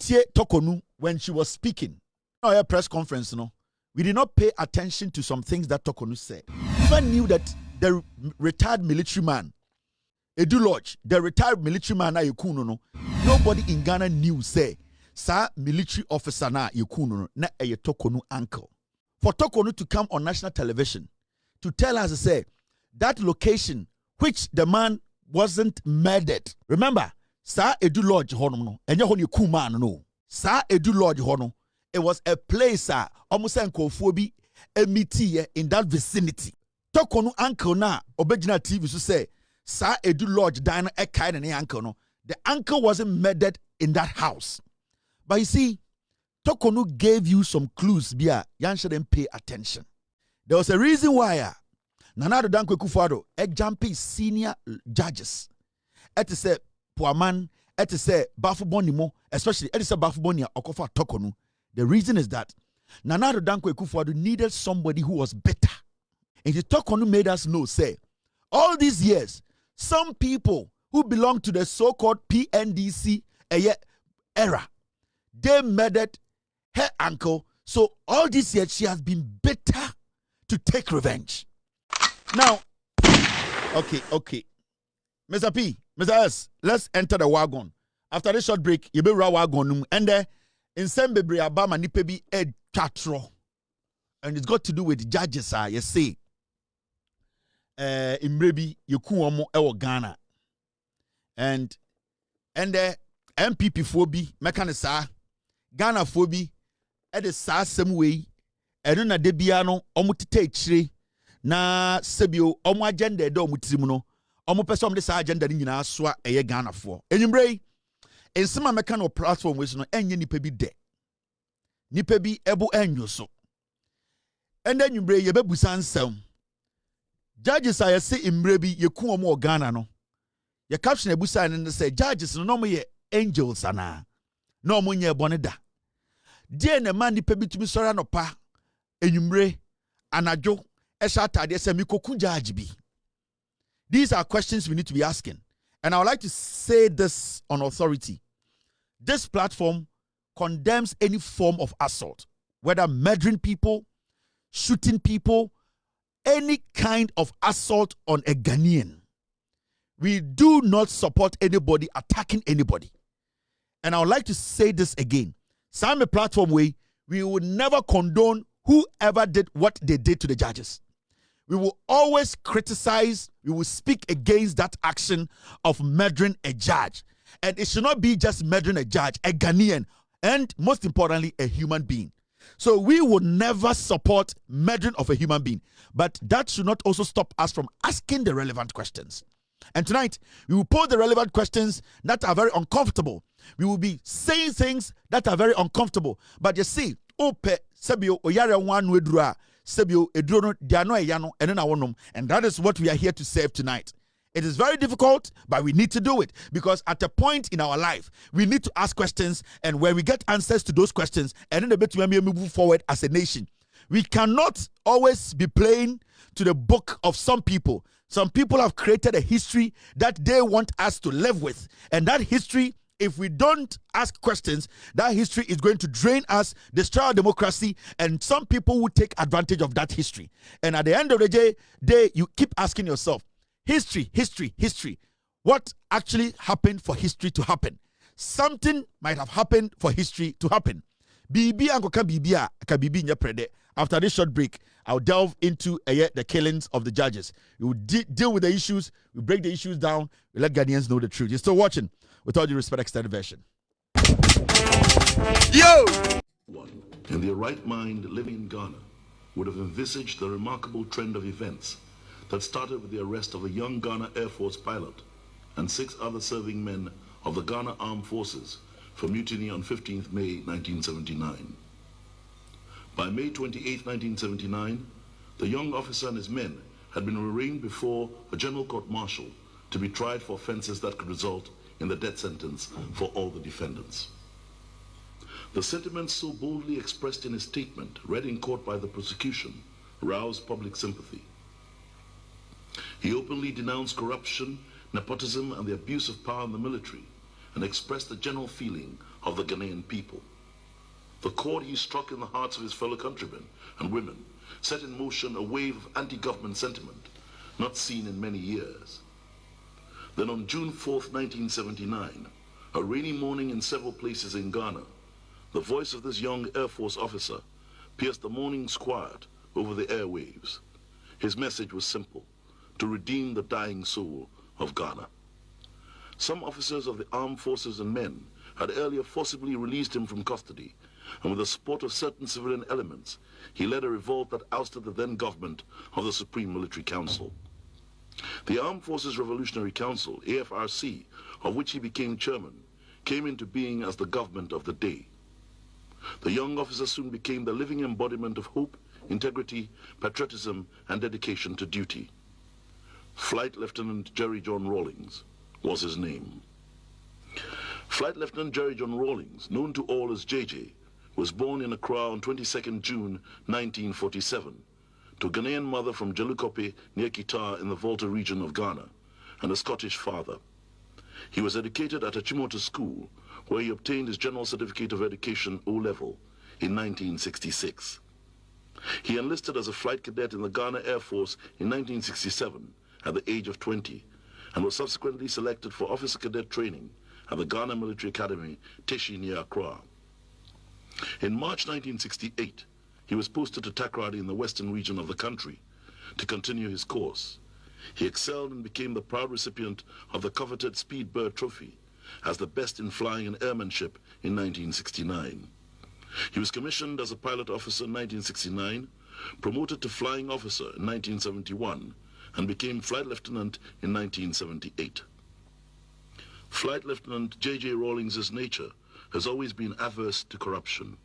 Wotie Torkono when she was speaking. Our press conference, we did not pay attention to some things that Torkono said. We never knew that the retired military man, Edu Lodge, the retired military man, nobody in Ghana knew, say, Sir military officer na Yekuno, na a Torkono uncle. For Torkono to come on national television to tell us, say, that location which the man wasn't murdered. Remember, Sir Edu Lodge hono, and you kuman no. Sir Edu Lodge hono, it was a place, almost enkofobi, a meeting in that vicinity. Torkono uncle na, Obejina TV to say, Sir Edu Lodge dine a kind of uncle no. The uncle wasn't murdered in that house. But you see, Torkono gave you some clues, Bia, you shouldn't pay attention. There was a reason why Nana Dankwa Akufo-Addo jumping senior judges. Et say Puaman, et say Bafo Bonimo, especially et say Bafo Bonia Okofa Torkono. The reason is that Nana Dankwa Akufo-Addo needed somebody who was better. And the Torkono made us know, say, all these years, some people who belong to the so-called PNDC era, they murdered her uncle. So all these years, she has been bitter to take revenge. Now, okay. Mr. P, Mr. S, let's enter the wagon. After this short break, you be wagon. And in Sembebri Abama Nipebi Ed Katro. And it's got to do with judges, you say. Imrebi Yekuomo Ewo Ghana. And the MPP phobia, mekanisa, Ghana phobia, at the same way, and na debiano, omutite chire, na sebio, omo agenda do mutimuno, omo person this agenda in swa eye Ghana for. Enyumbre, in some mekano platform which no enye nipebi de. Nipebi ebu enyo so. And then yumbre yebe busan sem. Judges I say imrebi yeku omo Ghana no. Your caption a busan and say judges no mo ye angels ana no mo nye boneda die na man nipa bi tumi sori anopa enyumre anajo esha tade se mikoku judge bi. These are questions we need to be asking, and I would like to say this on authority. This platform condemns any form of assault, whether murdering people, shooting people, any kind of assault on a Ghanaian. We do not support anybody attacking anybody. And I would like to say this again. Same platform way, we will never condone whoever did what they did to the judges. We will always criticize, we will speak against that action of murdering a judge. And it should not be just murdering a judge, a Ghanaian, and most importantly, a human being. So we will never support murdering of a human being. But that should not also stop us from asking the relevant questions. And tonight, we will pose the relevant questions that are very uncomfortable. We will be saying things that are very uncomfortable. But you see, ope sebio oyare wan wedrua sebio edrono diano eyano enena wonom, and that is what we are here to save tonight. It is very difficult, but we need to do it because at a point in our life, we need to ask questions, and when we get answers to those questions, and then a bit when we move forward as a nation, we cannot always be playing to the book of some people. Some people have created a history that they want us to live with. And that history, if we don't ask questions, that history is going to drain us, destroy our democracy, and some people will take advantage of that history. And at the end of the day, you keep asking yourself, history. What actually happened for history to happen? Something might have happened for history to happen. After this short break, I'll delve into the killings of the judges. We will deal with the issues. We break the issues down. We let Ghanaians know the truth. You're still watching With All Due Respect Extended Version. Yo! One, in their right mind living in Ghana, would have envisaged the remarkable trend of events that started with the arrest of a young Ghana Air Force pilot and 6 other serving men of the Ghana Armed Forces for mutiny on 15th May 1979. By May 28, 1979, the young officer and his men had been arraigned before a general court-martial to be tried for offenses that could result in the death sentence for all the defendants. The sentiments so boldly expressed in his statement, read in court by the prosecution, roused public sympathy. He openly denounced corruption, nepotism, and the abuse of power in the military, and expressed the general feeling of the Ghanaian people. The chord he struck in the hearts of his fellow countrymen and women set in motion a wave of anti-government sentiment not seen in many years. Then on June 4th, 1979, a rainy morning in several places in Ghana, the voice of this young Air Force officer pierced the morning's quiet over the airwaves. His message was simple: to redeem the dying soul of Ghana. Some officers of the armed forces and men had earlier forcibly released him from custody, and with the support of certain civilian elements, he led a revolt that ousted the then government of the Supreme Military Council. The Armed Forces Revolutionary Council, AFRC, of which he became chairman, came into being as the government of the day. The young officer soon became the living embodiment of hope, integrity, patriotism, and dedication to duty. Flight Lieutenant Jerry John Rawlings was his name. Flight Lieutenant Jerry John Rawlings, known to all as JJ, was born in Accra on 22nd June 1947 to a Ghanaian mother from Jelukope near Kita in the Volta region of Ghana and a Scottish father. He was educated at Achimota School, where he obtained his General Certificate of Education O-Level in 1966. He enlisted as a flight cadet in the Ghana Air Force in 1967 at the age of 20 and was subsequently selected for officer cadet training at the Ghana Military Academy, Teshi near Accra. In March 1968, he was posted to Takoradi in the western region of the country to continue his course. He excelled and became the proud recipient of the coveted Speed Bird Trophy as the best in flying and airmanship in 1969. He was commissioned as a pilot officer in 1969, promoted to flying officer in 1971, and became flight lieutenant in 1978. Flight Lieutenant J.J. Rawlings' nature has always been averse to corruption.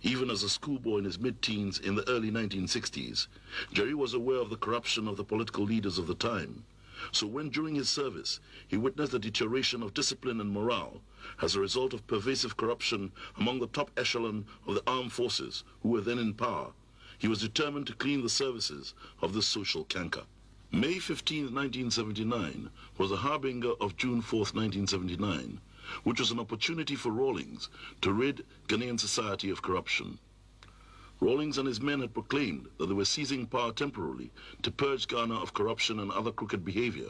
Even as a schoolboy in his mid-teens in the early 1960s, Jerry was aware of the corruption of the political leaders of the time. So when during his service, he witnessed the deterioration of discipline and morale as a result of pervasive corruption among the top echelon of the armed forces who were then in power, he was determined to clean the services of this social canker. May 15, 1979 was a harbinger of June 4, 1979, which was an opportunity for Rawlings to rid Ghanaian society of corruption. Rawlings and his men had proclaimed that they were seizing power temporarily to purge Ghana of corruption and other crooked behavior,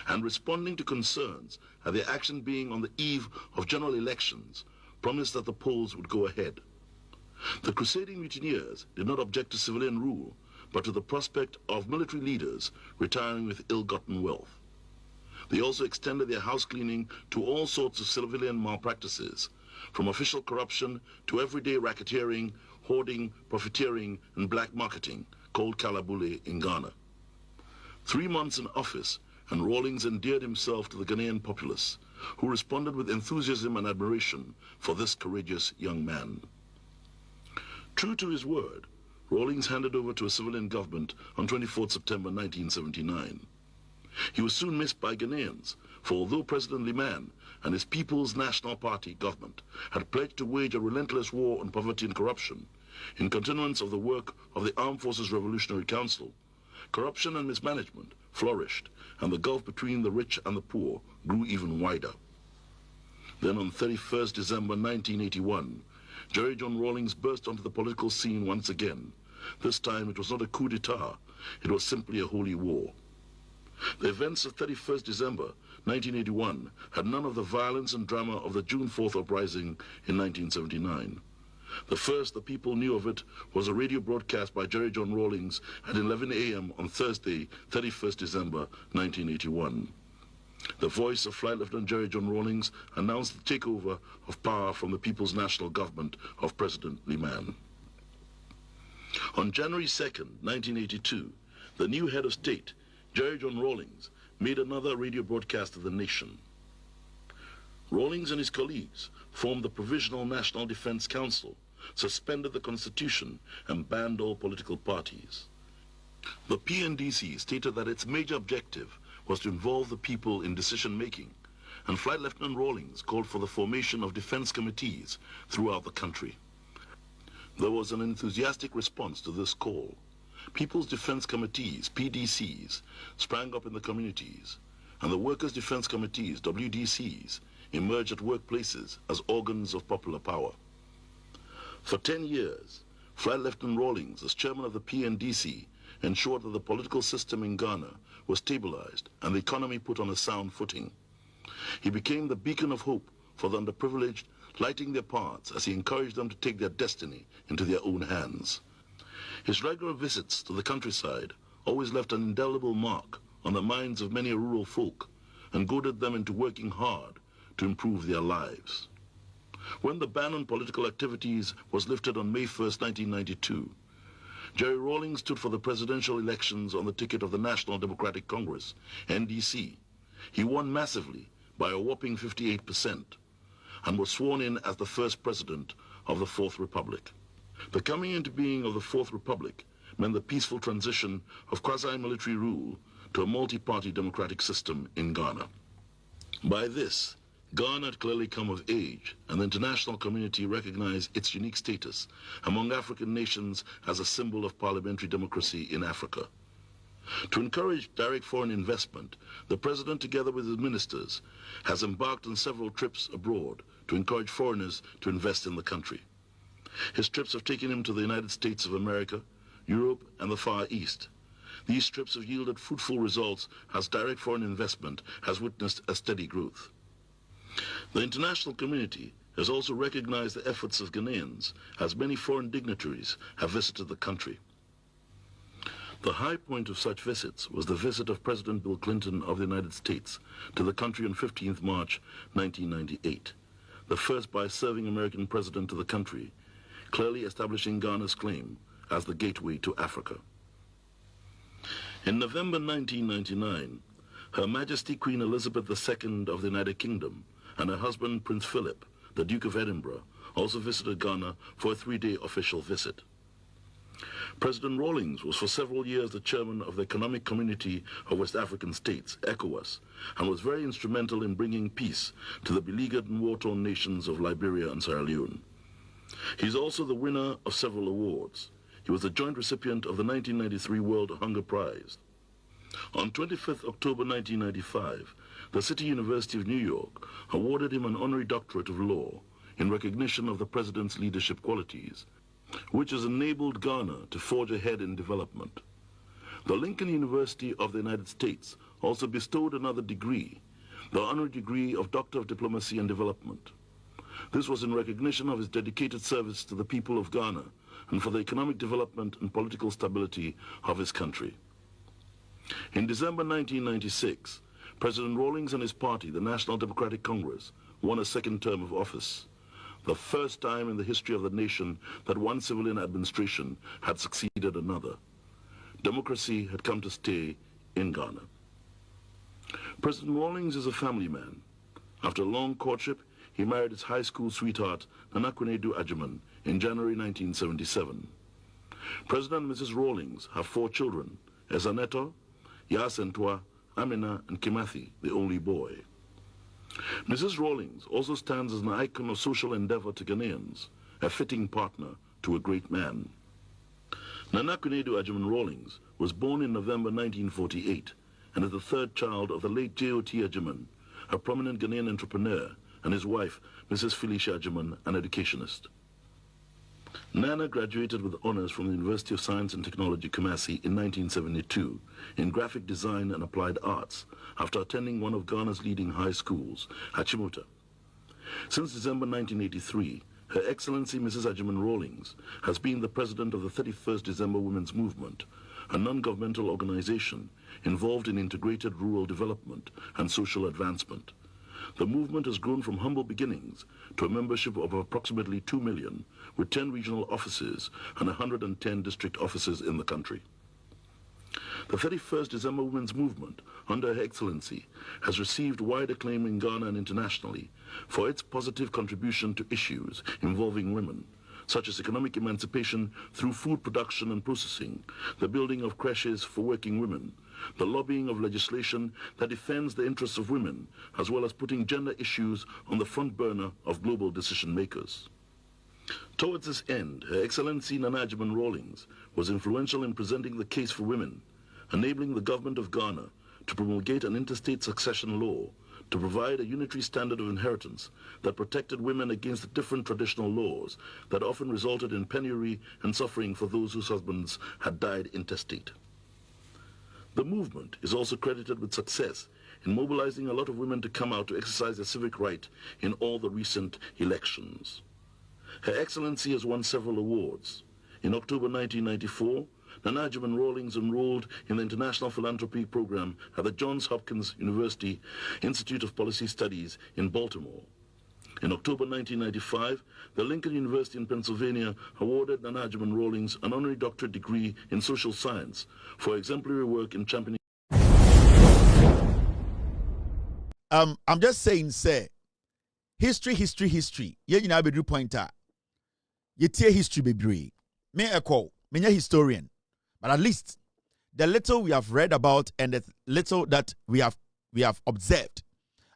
and responding to concerns at their action being on the eve of general elections, promised that the polls would go ahead. The crusading mutineers did not object to civilian rule, but to the prospect of military leaders retiring with ill-gotten wealth. They also extended their house cleaning to all sorts of civilian malpractices, from official corruption to everyday racketeering, hoarding, profiteering, and black marketing, called kalabule in Ghana. 3 months in office, and Rawlings endeared himself to the Ghanaian populace, who responded with enthusiasm and admiration for this courageous young man. True to his word, Rawlings handed over to a civilian government on 24 September 1979. He was soon missed by Ghanaians, for although President Liman and his People's National Party government had pledged to wage a relentless war on poverty and corruption, in continuance of the work of the Armed Forces Revolutionary Council, corruption and mismanagement flourished, and the gulf between the rich and the poor grew even wider. Then on 31st December 1981, Jerry John Rawlings burst onto the political scene once again. This time it was not a coup d'etat, it was simply a holy war. The events of 31st December 1981 had none of the violence and drama of the June 4th uprising in 1979. The first the people knew of it was a radio broadcast by Jerry John Rawlings at 11 a.m. on Thursday, 31st December 1981. The voice of Flight Lieutenant Jerry John Rawlings announced the takeover of power from the People's National Government of President Liman. On January 2nd, 1982, the new head of state, Jerry John Rawlings, made another radio broadcast to the nation. Rawlings and his colleagues formed the Provisional National Defense Council, suspended the Constitution, and banned all political parties. The PNDC stated that its major objective was to involve the people in decision-making, and Flight Lieutenant Rawlings called for the formation of defense committees throughout the country. There was an enthusiastic response to this call. People's Defense Committees, PDCs, sprang up in the communities, and the Workers' Defense Committees, WDCs, emerged at workplaces as organs of popular power. For 10 years, Flight Lieutenant Rawlings, as chairman of the PNDC, ensured that the political system in Ghana was stabilized and the economy put on a sound footing. He became the beacon of hope for the underprivileged, lighting their paths as he encouraged them to take their destiny into their own hands. His regular visits to the countryside always left an indelible mark on the minds of many rural folk and goaded them into working hard to improve their lives. When the ban on political activities was lifted on May 1st, 1992, Jerry Rawlings stood for the presidential elections on the ticket of the National Democratic Congress, NDC. He won massively by a whopping 58% and was sworn in as the first president of the Fourth Republic. The coming into being of the Fourth Republic meant the peaceful transition of quasi-military rule to a multi-party democratic system in Ghana. By this, Ghana had clearly come of age, and the international community recognized its unique status among African nations as a symbol of parliamentary democracy in Africa. To encourage direct foreign investment, the President, together with his ministers, has embarked on several trips abroad to encourage foreigners to invest in the country. His trips have taken him to the United States of America, Europe, and the Far East. These trips have yielded fruitful results as direct foreign investment has witnessed a steady growth. The international community has also recognized the efforts of Ghanaians as many foreign dignitaries have visited the country. The high point of such visits was the visit of President Bill Clinton of the United States to the country on 15th March 1998, the first by a serving American president to the country, clearly establishing Ghana's claim as the gateway to Africa. In November 1999, Her Majesty Queen Elizabeth II of the United Kingdom and her husband Prince Philip, the Duke of Edinburgh, also visited Ghana for a 3-day official visit. President Rawlings was for several years the chairman of the Economic Community of West African States, ECOWAS, and was very instrumental in bringing peace to the beleaguered and war-torn nations of Liberia and Sierra Leone. He is also the winner of several awards. He was the joint recipient of the 1993 World Hunger Prize. On 25th October 1995, the City University of New York awarded him an honorary doctorate of law in recognition of the president's leadership qualities, which has enabled Ghana to forge ahead in development. The Lincoln University of the United States also bestowed another degree, the honorary degree of Doctor of Diplomacy and Development. This was in recognition of his dedicated service to the people of Ghana and for the economic development and political stability of his country. In December 1996, President Rawlings and his party, the National Democratic Congress, won a second term of office, the first time in the history of the nation that one civilian administration had succeeded another. Democracy had come to stay in Ghana. President Rawlings is a family man. After a long courtship, he married his high school sweetheart, Nana Akufo-Addo Agyeman, in January 1977. President and Mrs. Rawlings have 4 children, Ezaneto, Yasentua, Amina, and Kimathi, the only boy. Mrs. Rawlings also stands as an icon of social endeavor to Ghanaians, a fitting partner to a great man. Nana Akufo-Addo Agyeman Rawlings was born in November 1948 and is the 3rd child of the late J.O.T. Agyeman, a prominent Ghanaian entrepreneur, and his wife, Mrs. Felicia Agyeman, an educationist. Nana graduated with honors from the University of Science and Technology, Kumasi, in 1972 in graphic design and applied arts after attending one of Ghana's leading high schools, Achimota. Since December 1983, Her Excellency Mrs. Agyeman Rawlings has been the president of the 31st December Women's Movement, a non-governmental organization involved in integrated rural development and social advancement. The movement has grown from humble beginnings to a membership of approximately 2 million, with 10 regional offices and 110 district offices in the country. The 31st December Women's Movement, under Her Excellency, has received wide acclaim in Ghana and internationally for its positive contribution to issues involving women, such as economic emancipation through food production and processing, the building of creches for working women, the lobbying of legislation that defends the interests of women, as well as putting gender issues on the front burner of global decision makers. Towards this end, Her Excellency Nana Agyeman Rawlings was influential in presenting the case for women, enabling the government of Ghana to promulgate an interstate succession law to provide a unitary standard of inheritance that protected women against the different traditional laws that often resulted in penury and suffering for those whose husbands had died intestate. The movement is also credited with success in mobilizing a lot of women to come out to exercise their civic right in all the recent elections. Her Excellency has won several awards. In October 1994, Nana Agyemang Rawlings enrolled in the International Philanthropy Program at the Johns Hopkins University Institute of Policy Studies in Baltimore. In October 1995, the Lincoln University in Pennsylvania awarded Nana Agyemang Rawlings an honorary doctorate degree in social science for exemplary work in championing. I'm just saying, say, history. Yeah, you know, be pointer. You tear history, baby. Me echo, me a historian, but at least the little we have read about and the little that we have observed,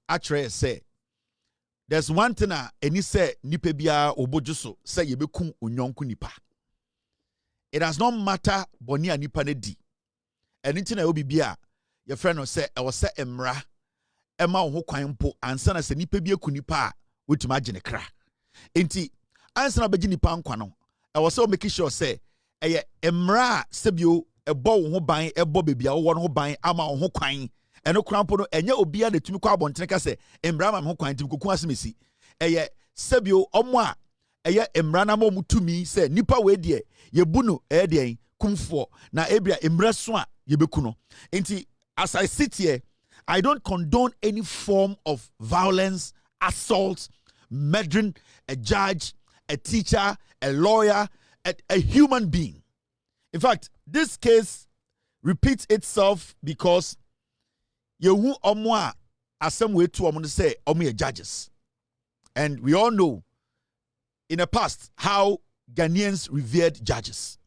actually say, there's one thing any say nipa bia obojuso say yebekum onyonku nipa. It does not matter boni a nipa ne di. Anything na obi bia your friend no say e was say emra ema wo kwan mpo ansa na se nipa bia ku nipa a wotuma agene kra. Enti ansa na begi nipa nkwa no e was say make sure say eye emra sebio ebo wo ho ban ebo bebia wo no ho ban ama wo ho kwan eno krampo no enye obia na tumi kwa abontene ka se emra ma ho kwan tim koku asemesi eye sebio omo a eye emra na ma mutumi se nipa we de yebu no de kumfo na ebia emra so a yebeku no. Enti as I sit here, I don't condone any form of violence, assault, murdering a judge, a teacher, a lawyer, a human being. In fact, this case repeats itself because yehu omwa asem we to omo say omo judges. And we all know in the past how Ghanaians revered judges.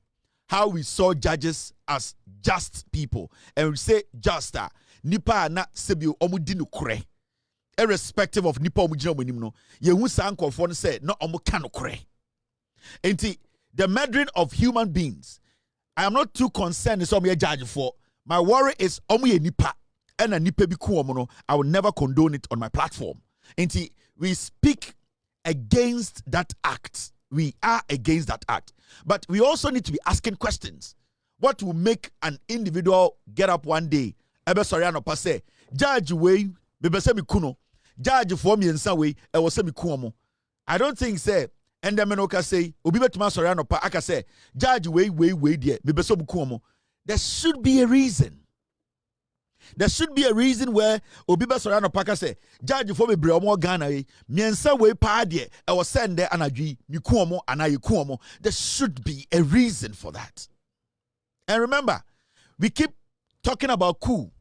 How we saw judges as just people. And we say justa nipa na sebio omo di no kore. Irrespective of nipa omo gina omo nim no, yehu san konfo no say no omo ka no kore. Enti the murdering of human beings, I am not too concerned is omo judge for. My worry is omo ye nipa and a nipa bi ku omo no. I will never condone it on my platform. Enti we speak against that act. We are against that act. But we also need to be asking questions. What will make an individual get up one day? Ebe sorry anopa say, judge way, bebe se mi kuno, judge for me and some way, e was se mi kuomo. I don't think say, and the menoka say, obi betuma sorry anopa, aka say, judge way, dear, bebe se mi kuomo. There should be a reason. There should be a reason where Obiba Sorano Paka say, Judge for me Breomo Ghana, Miensa way padie, I was send there anagi, Mikuomo, and I kuomo. There should be a reason for that. And remember, we keep talking about coup.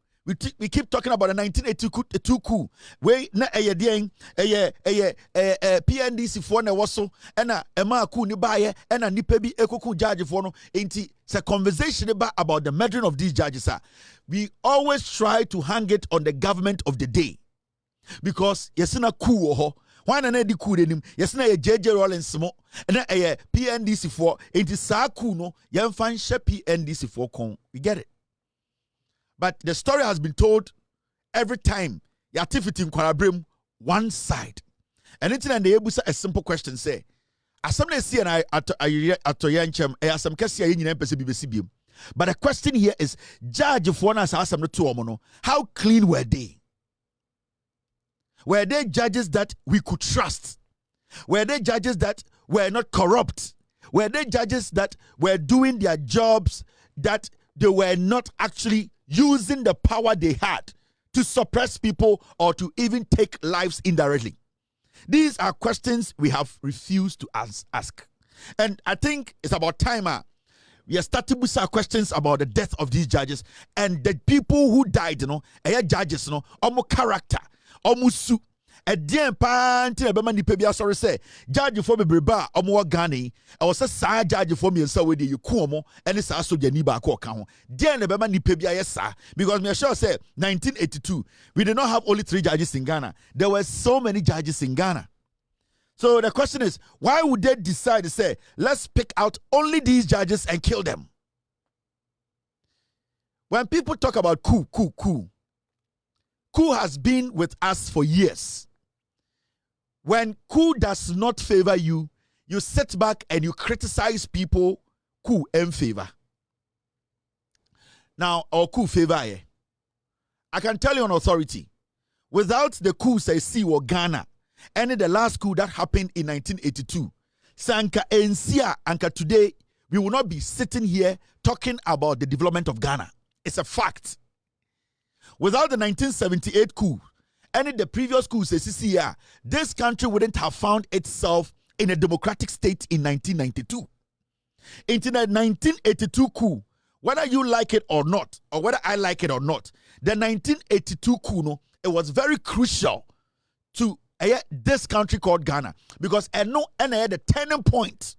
We keep talking about the 1982 coup. Where na PNDC for na waso ena ema coup ni baye ena nipa bi ekoku judge for no enti it's a conversation about the murdering of these judges. We always try to hang it on the government of the day because yesina coup ho why na di coup denim yesina JJ Rawlings mo ena PNDC for enti sa coup no yemfa nhye PNDC for kon. We get it. But the story has been told every time. Yatifiti in Kwarabrem, one side. And it's in the Ebusa a simple question say, as some see and I at Yancham, some Cassia in BBC. But the question here is, Judge of one as some two omono, how clean were they? Were they judges that we could trust? Were they judges that were not corrupt? Were they judges that were doing their jobs that they were not actually using the power they had to suppress people or to even take lives indirectly? These are questions we have refused to ask. And I think it's about time we are starting with our questions about the death of these judges and the people who died, judges, almost character, almost su. Edien pa nti ebe ma nipa bia sorry say judge for bebreba omo Ghana I was say judge for me nsa we dey ku omo ene sa soja ni ba ka ho den ebe ma nipa bia yesa because me sure say 1982 we did not have only 3 judges in Ghana. There were so many judges in Ghana. So the question is, why would they decide to say let's pick out only these judges and kill them? When people talk about coup coup has been with us for years. When coup does not favor you, you sit back and you criticize people coup in favor. Now, or coup favor, I can tell you on authority, without the coups I see or Ghana, and the last coup that happened in 1982, Sanka Ensia, Anka today, we will not be sitting here talking about the development of Ghana. It's a fact. Without the 1978 coup, any the previous coups, this country wouldn't have found itself in a democratic state in 1992. In the 1982 coup, whether you like it or not, or whether I like it or not, the 1982 coup, no, it was very crucial to this country called Ghana, because the turning point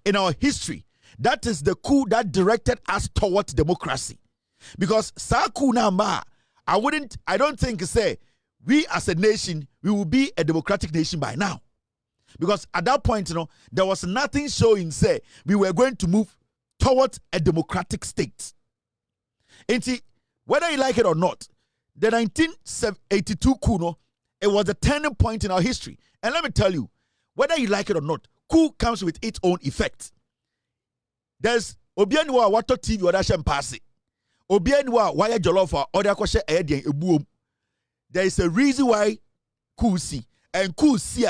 in our history, that is the coup that directed us towards democracy. Because sa coup na ma, I don't think say we as a nation, we will be a democratic nation by now. Because at that point, there was nothing showing say we were going to move towards a democratic state. And see, whether you like it or not, the 1982 coup, no, it was a turning point in our history. And let me tell you, whether you like it or not, coup comes with its own effect. There's Obianwa Wato TV or Dashan Passy. Obianwa Waya Jolofa or Dakosha Edian Ebuum. There is a reason why coup see. And coup see,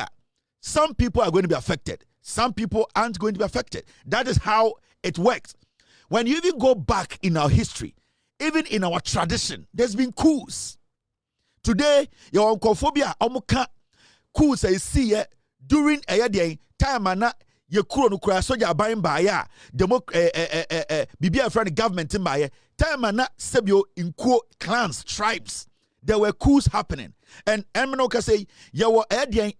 some people are going to be affected. Some people aren't going to be affected. That is how it works. When you even go back in our history, even in our tradition, there's been coups. Today, your oncophobia, omuka coups I see during a day time and your kuro kura soja buying by ya bibia friend government in by time and sebio in clans, tribes. There were coups happening. And Eminoka say, you were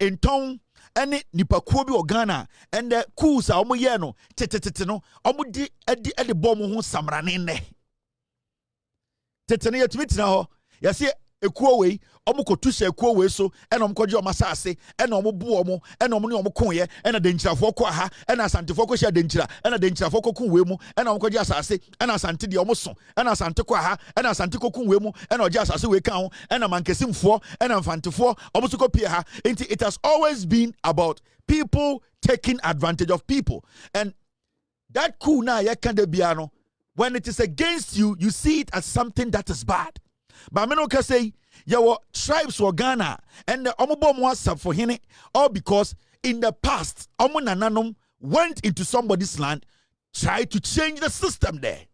in town. Any nipakuo bi o Ghana and the coups a omo ye no tetetete no omo di edi bom ho samrane ne tetene yetimi tina ho yase ekuo wei omo kotusha ekuo wei so ena omo koje omo asase ena omo bu omo ena omo ne omo konye ena denchirafo ko aha ena asantefo ko hia denchira ena denchirafo ko kun wei mu ena omo koje asase ena asante de omo so ena asante ko aha ena asante ko kun wei mu ena oje asase wei kan ho ena mankesimfo ena mfantefo omo so ko pie ha. It has always been about people taking advantage of people, and that coup na ye kan de bia no, when it is against you, you see it as something that is bad. But I can say, your tribes were Ghana and the Omobom was for him, all because in the past, Omonananum went into somebody's land, tried to change the system there.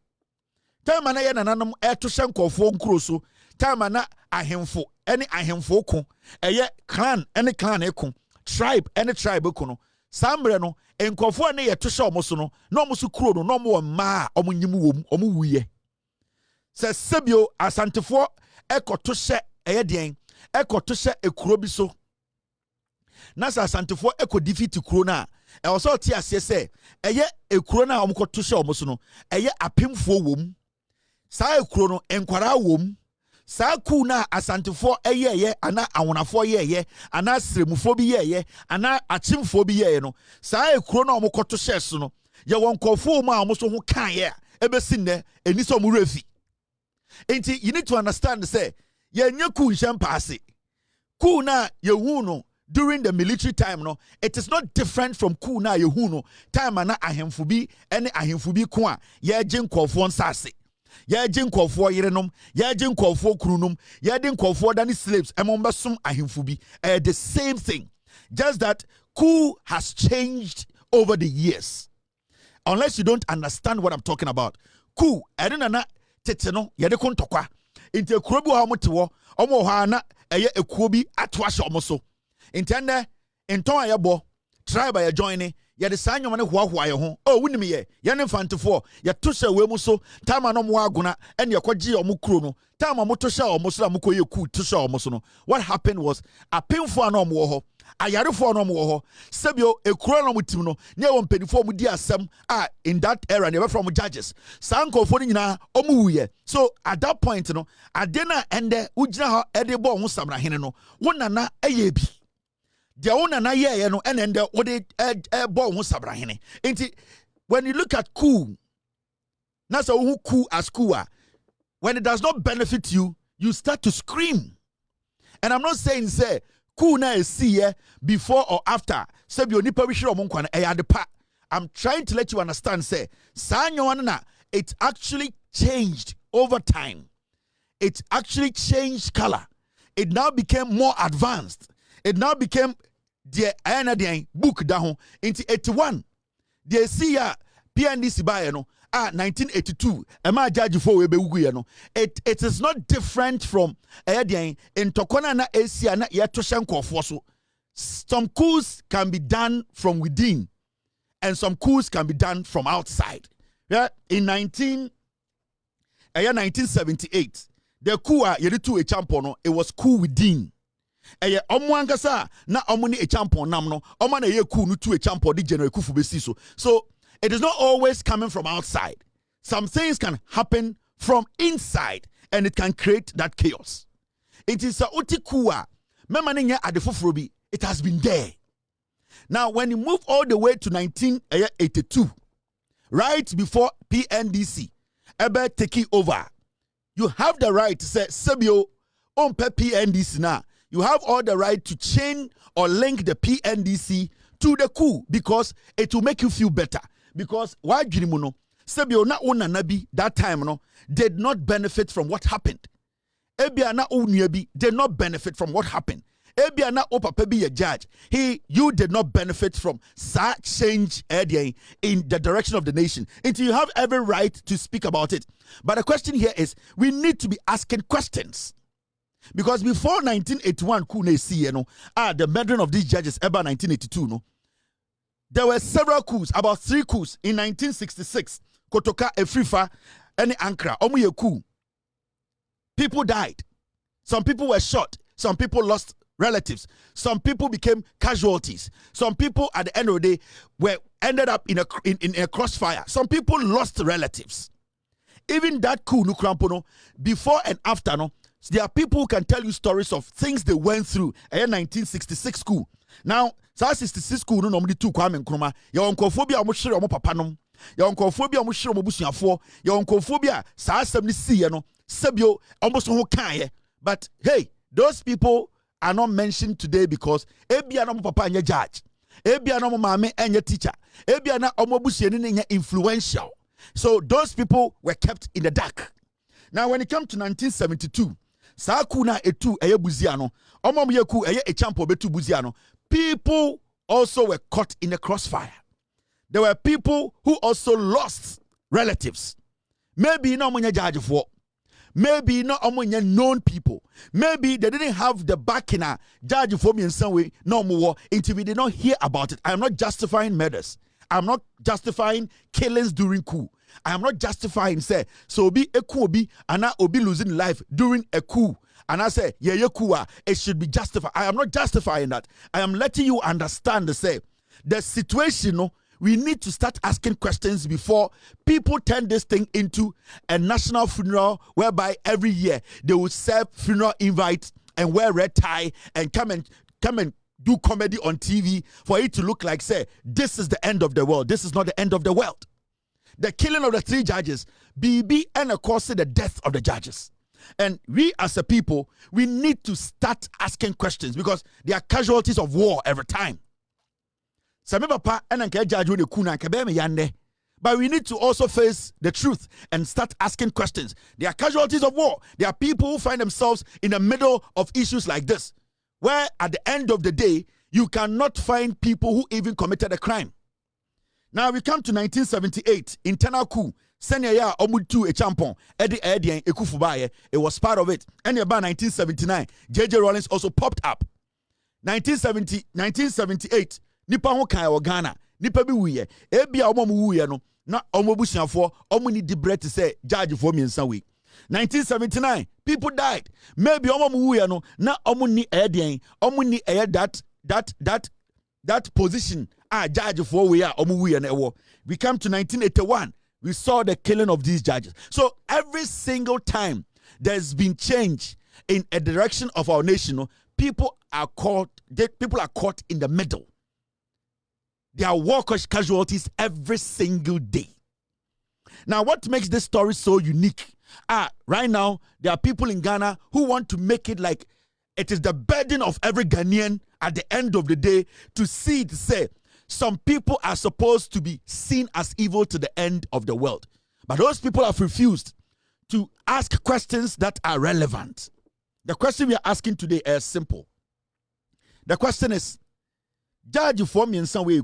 Tamana Yananum air to Shanko for Crusoe, Tamana Ahemfo, any Ahemfo kun, a ye clan, any clan ekun, tribe, any tribeekuno, Sambreno, and Kofo ne to show Mosono, no Musu Krono, no more ma, Omunimu, Omuye. Says Sebio Asantefo Eko to she Edian Eko to she a Krobiso Nasa Asantefo Eko defeat Krona. I also tia say a ye a Krona Omko to show Mosono, a ye a pimfo womb. Sa Krono enquara womb. Sa kuna Asantefo a ye, ana awana 4 ye, ana sremuphobia ye, ana achimphobia no. Sa Krona Omko to she sono. Ya won't call 4 ma almost who can ye, ever seen there, and it's a murefi. You need to understand, say, ye nyaku shampasi. Ku na yehuno during the military time, no, it is not different from ku na yehuno time ana ahemfubi, any ahemfubi kwa, ye jinko for sasi. Ye jinko for yerenom, ye jinko for krunum, ye jinko for dani slaves, emombasum ahemfubi. The same thing. Just that ku has changed over the years. Unless you don't understand what I'm talking about. Ku, I don't know. Teteno yede kontokwa inte kurobi wa motewo omo ha na eye ekuobi atwashe omo so intende enton ayebo tribe ya join yede sanyoma ne hoahoa ye ho o wunim ye ne mfantefo ye tosha we mu so tama no mo aguna ene yekogie omo kuro no tama mo tosha omo so la mokoye ku tosha omo so no. What happened was apemfo ana omo ho ayarefo ana omo ho sebio ekuro na mutim no ne wo mpanifo mu di asem in that era never from judges sankofo ni nyina omo wuye. So at that point no adena ende ugina ha edebo ho samra hene no wonana ayebi dia wonana ye no ende wode ebo ho samra hene. Enti when you look at coup, that's a coup as coup, when it does not benefit you, you start to scream. And I'm not saying say coup na see before or after. Say bi onipa wi hwere omonkwa na eyadepa. I'm trying to let you understand say na it actually changed over time. It actually changed color. It now became more advanced. It now became the book down into 81. The see ya PNDC by 1982. Ema judge for we it is not different from in Torkono na Asia na yetoshenko so. Some coups can be done from within, and some coups can be done from outside. Yeah, in 1978, the coup yeditu a champion, it was coup within. Eye omwangasa na omuni a champion namno, omana ye coup no to a champion di general kufu besiso. So it is not always coming from outside. Some things can happen from inside, and it can create that chaos. It is a utikua. Memaninya adefofrobi. It has been there. Now, when you move all the way to 1982, right before PNDC, Ebe taking over, you have the right to say, Sebio, on PNDC now. You have all the right to chain or link the PNDC to the coup because it will make you feel better. Because why Jirimuno, Sebio na una nabi that time no did not benefit from what happened. Ebia na unyebi did not benefit from what happened. Ebia na opapa be a judge. You did not benefit from such change in the direction of the nation. Until you have every right to speak about it. But the question here is, we need to be asking questions. Because before 1981, the murdering of these judges, about 1982, no, there were several coups, about 3 coups in 1966. Kotoka, Efrifa, and Ankara. Omuye coup. People died. Some people were shot. Some people lost relatives. Some people became casualties. Some people, at the end of the day, ended up in a crossfire. Some people lost relatives. Even that coup, Nukrampono, before and after, no, there are people who can tell you stories of things they went through. A 1966 coup. Now, 66 coup no normally two Kwame Nkrumah. Your onkophobia omushire omo papa nom. Your onkophobia omushire omo busuafo. Your onkophobia sa asem ni see no. Sebio almost ho kan. But hey, those people are not mentioned today because ebia na omo papa anya judge. Ebia na omo mame anya teacher. Ebia na omo busuani nya influential. So those people were kept in the dark. Now when it comes to 1972, sa ku na etu eye buziano. Omo ye ku eye echampo betu buziano. People also were caught in the crossfire. There were people who also lost relatives. Maybe no money judge for. Maybe not among known people. Maybe they didn't have the backing judge for me in some way. No more until we did not hear about it. I am not justifying murders. I'm not justifying killings during coup. I am not justifying say so be a coup be and now be losing life during a coup. And I say yeah coup it should be justified. I am not justifying that. I am letting you understand the situation. No, we need to start asking questions before people turn this thing into a national funeral whereby every year they will serve funeral invites and wear red tie and come and do comedy on TV for it to look like say this is the end of the world. This is not the end of the world. The killing of the 3 judges, BB, and of course the death of the judges. And we as a people, we need to start asking questions because there are casualties of war every time. But we need to also face the truth and start asking questions. There are casualties of war. There are people who find themselves in the middle of issues like this, where at the end of the day, you cannot find people who even committed a crime. Now we come to 1978, internal coup. Senya omutu a champon, Eddie and Ekufubaye. It was part of it. And about 1979, J.J. Rawlings also popped up. 1978, Nipa ho kan wa Ghana. Nipa bi wuye. Ebia omo mu wuye no. Na omo busuafo omo ni dibre to say judge for me in some way. 1979, people died. Maybe omo mu wuye no. Na omo ni edien. Omo ni that position. Judge for we are omo wuye na ewo. We come to 1981. We saw the killing of these judges. So every single time there's been change in a direction of our nation, people are caught in the middle. There are war casualties every single day. Now, what makes this story so unique Right now, there are people in Ghana who want to make it like it is the burden of every Ghanaian at the end of the day to say, some people are supposed to be seen as evil to the end of the world. But those people have refused to ask questions that are relevant. The question we are asking today is simple. The question is, judge for me in some way,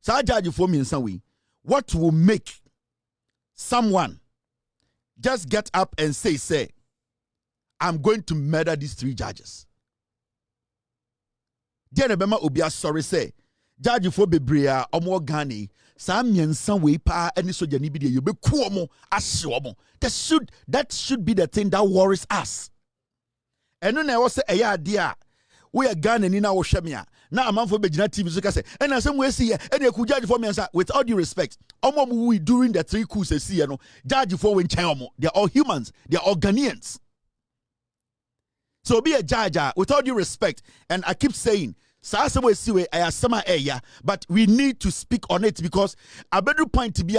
judge for me in some way, what will make someone just get up and say, I'm going to murder these 3 judges? Dear Nebema Obia, sorry, say, judge for Bebrea, Omo Ghani, Sam Yansan way pa, any so janibidi, you be kuomo, ashomo. That should be the thing that worries us. And then I was say, yeah, dear, we are Ghana in our Shamia. Now a man for Bejina TV, so say, and as some way see, and you could judge for me, and with all due respect, we during the 3 coups, see, judge for when Chayomo, they're all humans, they're all Ghanaians. So be a judge with all due respect, and I keep saying, but we need to speak on it because a better point to be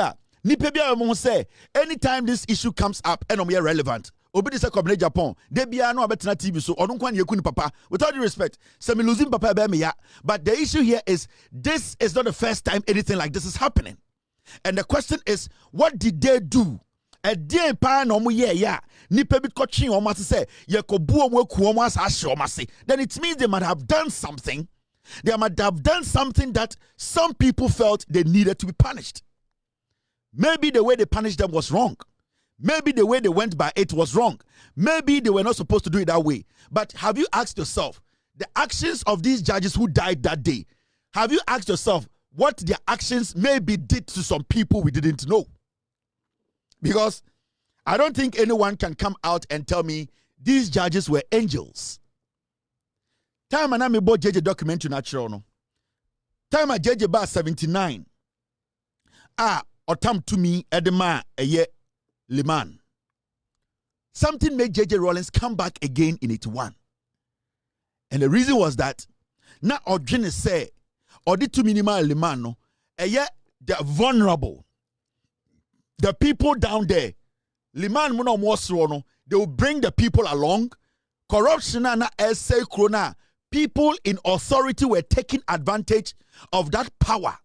say anytime this issue comes up and we are relevant. Obedi se komne Japan, they be no abetena TV so odun kwan ye kuni papa. With all due respect, say me losing papa be me ya. But the issue here is this is not the first time anything like this is happening. And the question is, what did they do? A day pa no mo ye ya nipa bit kotchin o ma say ye ko bu o mo ku o mo asa o ma say, then it means they might have done something. They might have done something that some people felt they needed to be punished. Maybe the way they punished them was wrong. Maybe the way they went by it was wrong. Maybe they were not supposed to do it that way. But have you asked yourself, the actions of these judges who died that day, have you asked yourself what their actions maybe did to some people we didn't know? Because I don't think anyone can come out and tell me these judges were angels. Time and I bought JJ documentary natural no. Time I JJ bar 79. Or time to me edema a year Liman. Something made JJ Rawlings come back again in 81. And the reason was that na Odjene say or the 2 minimal Liman no a year the vulnerable. The people down there, Liman Muno Mosrono, they will bring the people along. Corruption na essay krona. People in authority were taking advantage of that power.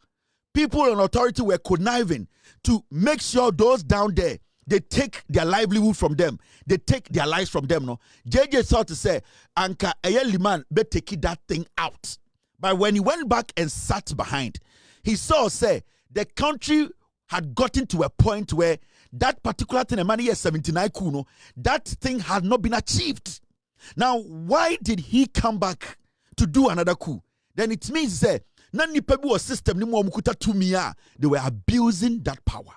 People in authority were conniving to make sure those down there, they take their livelihood from them. They take their lives from them. No, JJ thought to say, Anka Liman be take that thing out. But when he went back and sat behind, he saw say the country had gotten to a point where that particular thing, a year 79 kuno, that thing had not been achieved. Now, why did he come back to do another coup? Then it means that nani pebu or system ni mo mukuta tumia, they were abusing that power.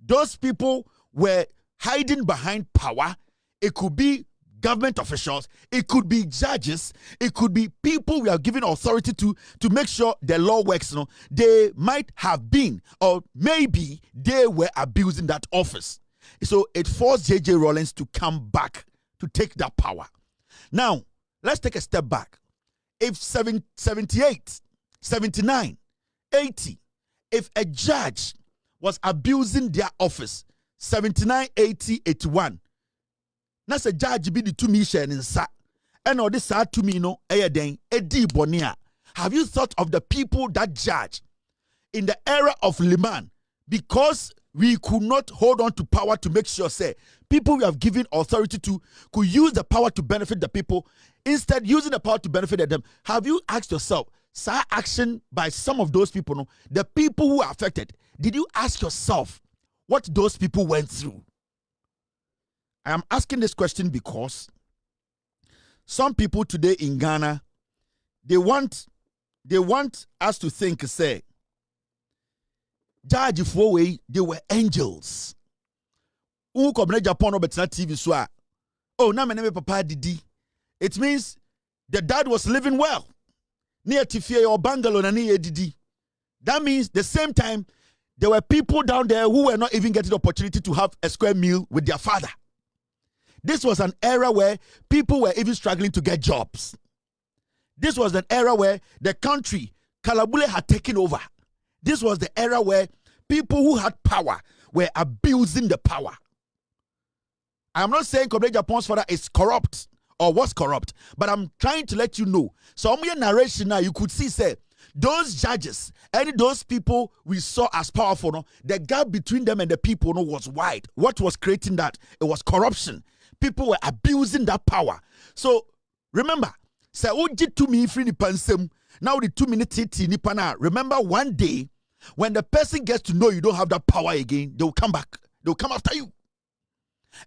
Those people were hiding behind power. It could be government officials, it could be judges, it could be people we are giving authority to make sure the law works. No, they might have been, or maybe they were abusing that office. So it forced JJ Rawlings to come back to take that power. Now, let's take a step back. If 78, 79, 80, if a judge was abusing their office, 79, 80, 81, that's a judge be the 2 mission in sa, and all this to me no den edi bonia. Have you thought of the people that judge in the era of Liman? Because we could not hold on to power to make sure, say, people we have given authority to could use the power to benefit the people, instead using the power to benefit them. Have you asked yourself, sir, action by some of those people, no, the people who are affected, did you ask yourself what those people went through? I am asking this question because some people today in Ghana, they want us to think, say, Judge Fowe, they were angels. Who come to Japan or TV so oh, na me papa didi. It means the dad was living well. Near Tifie or Bangalore na near didi. That means the same time there were people down there who were not even getting the opportunity to have a square meal with their father. This was an era where people were even struggling to get jobs. This was an era where the country, Kalabule, had taken over. This was the era where people who had power were abusing the power. I'm not saying Comrade Japan's father is corrupt or was corrupt, but I'm trying to let you know. So on your narration now, you could see, say, those judges and those people we saw as powerful, no, the gap between them and the people, no, was wide. What was creating that? It was corruption. People were abusing that power. So remember, say, oh, did to me free pansem. Now the 2 minute nipana. Remember, one day when the person gets to know you don't have that power again, they will come back. They will come after you.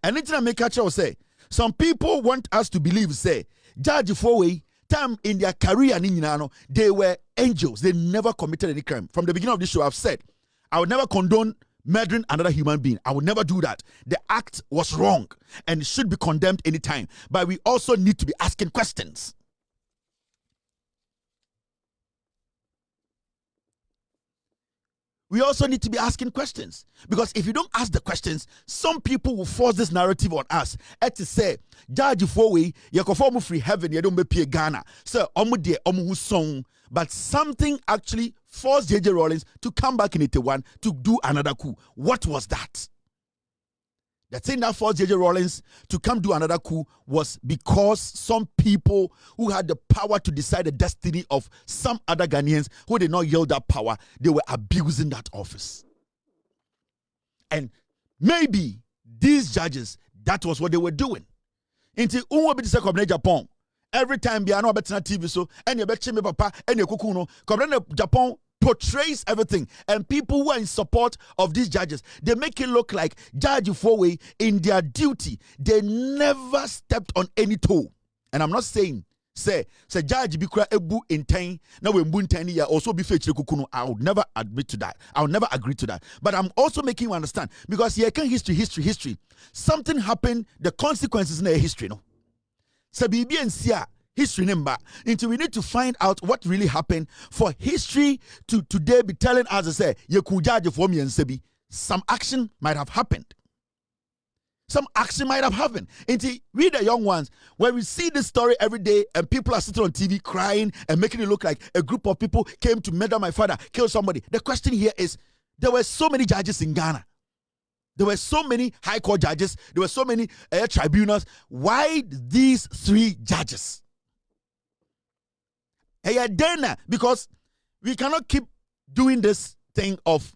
And it's make a say, some people want us to believe, say, judge for way time in their career, they were angels. They never committed any crime. From the beginning of this show, I've said, I would never condone murdering another human being. I would never do that. The act was wrong and it should be condemned anytime. But we also need to be asking questions. We also need to be asking questions, because if you don't ask the questions, some people will force this narrative on us. To say, judge for we, you conform free heaven, you don't be Ghana. So, song, but something actually forced J.J. Rawlings to come back in 81 to do another coup. What was that? The thing that forced J.J. Rawlings to come do another coup was because some people who had the power to decide the destiny of some other Ghanaians who did not yield that power, they were abusing that office. And maybe these judges, that was what they were doing. Until Japan, every time they are not better TV, so and you bet me papa and you kukuno, Japan portrays everything, and people who are in support of these judges, they make it look like Judge Fourway in their duty, they never stepped on any toe. And I'm not saying say Judge Bikra Ebu in 10 now when Boon 10 year also be fetched kukuno. I would never admit to that. I would never agree to that. But I'm also making you understand, because here can history. Something happened, the consequences in the history, no. So BB and Sia history number until we need to find out what really happened for history to today be telling us to say you could judge for me and Sebi. Some action might have happened. Some action might have happened. Until we the young ones, when we see this story every day and people are sitting on TV crying and making it look like a group of people came to murder my father, kill somebody. The question here is, there were so many judges in Ghana. There were so many high court judges. There were so many tribunals. Why these 3 judges? Because we cannot keep doing this thing of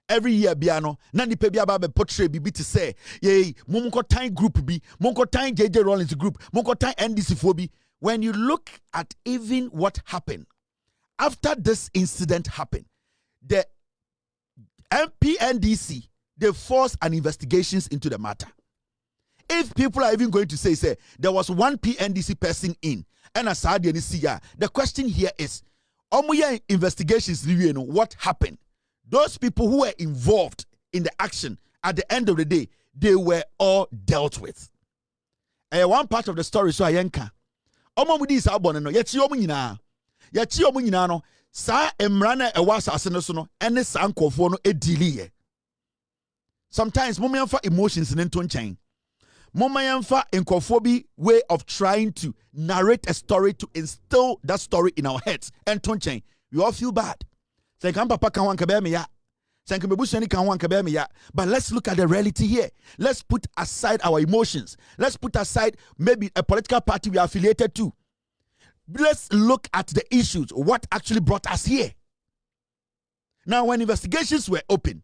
every year biano nani pe bia ba be portray bibi to say ye monko time group bi monko time JJ Rawlings group monko time NDC phobi. When you look at even what happened after this incident happened, the MPNDC, they forced an investigations into the matter. If people are even going to say there was one PNDC person in and the question here is, investigations, what happened? Those people who were involved in the action, at the end of the day, they were all dealt with. One part of the story, so ayenka. Omamudi is abon no. Yachi omu nyina no. Sa emrana ewa asase no so no. Ene sa nkofo no edili. Sometimes momyamfa emotions in nto nchen. Momayamfa nkofo way of trying to narrate a story to instill that story in our heads. And tonchen, we all feel bad. But let's look at the reality here. Let's put aside our emotions. Let's put aside maybe a political party we are affiliated to. Let's look at the issues, what actually brought us here. Now, when investigations were open,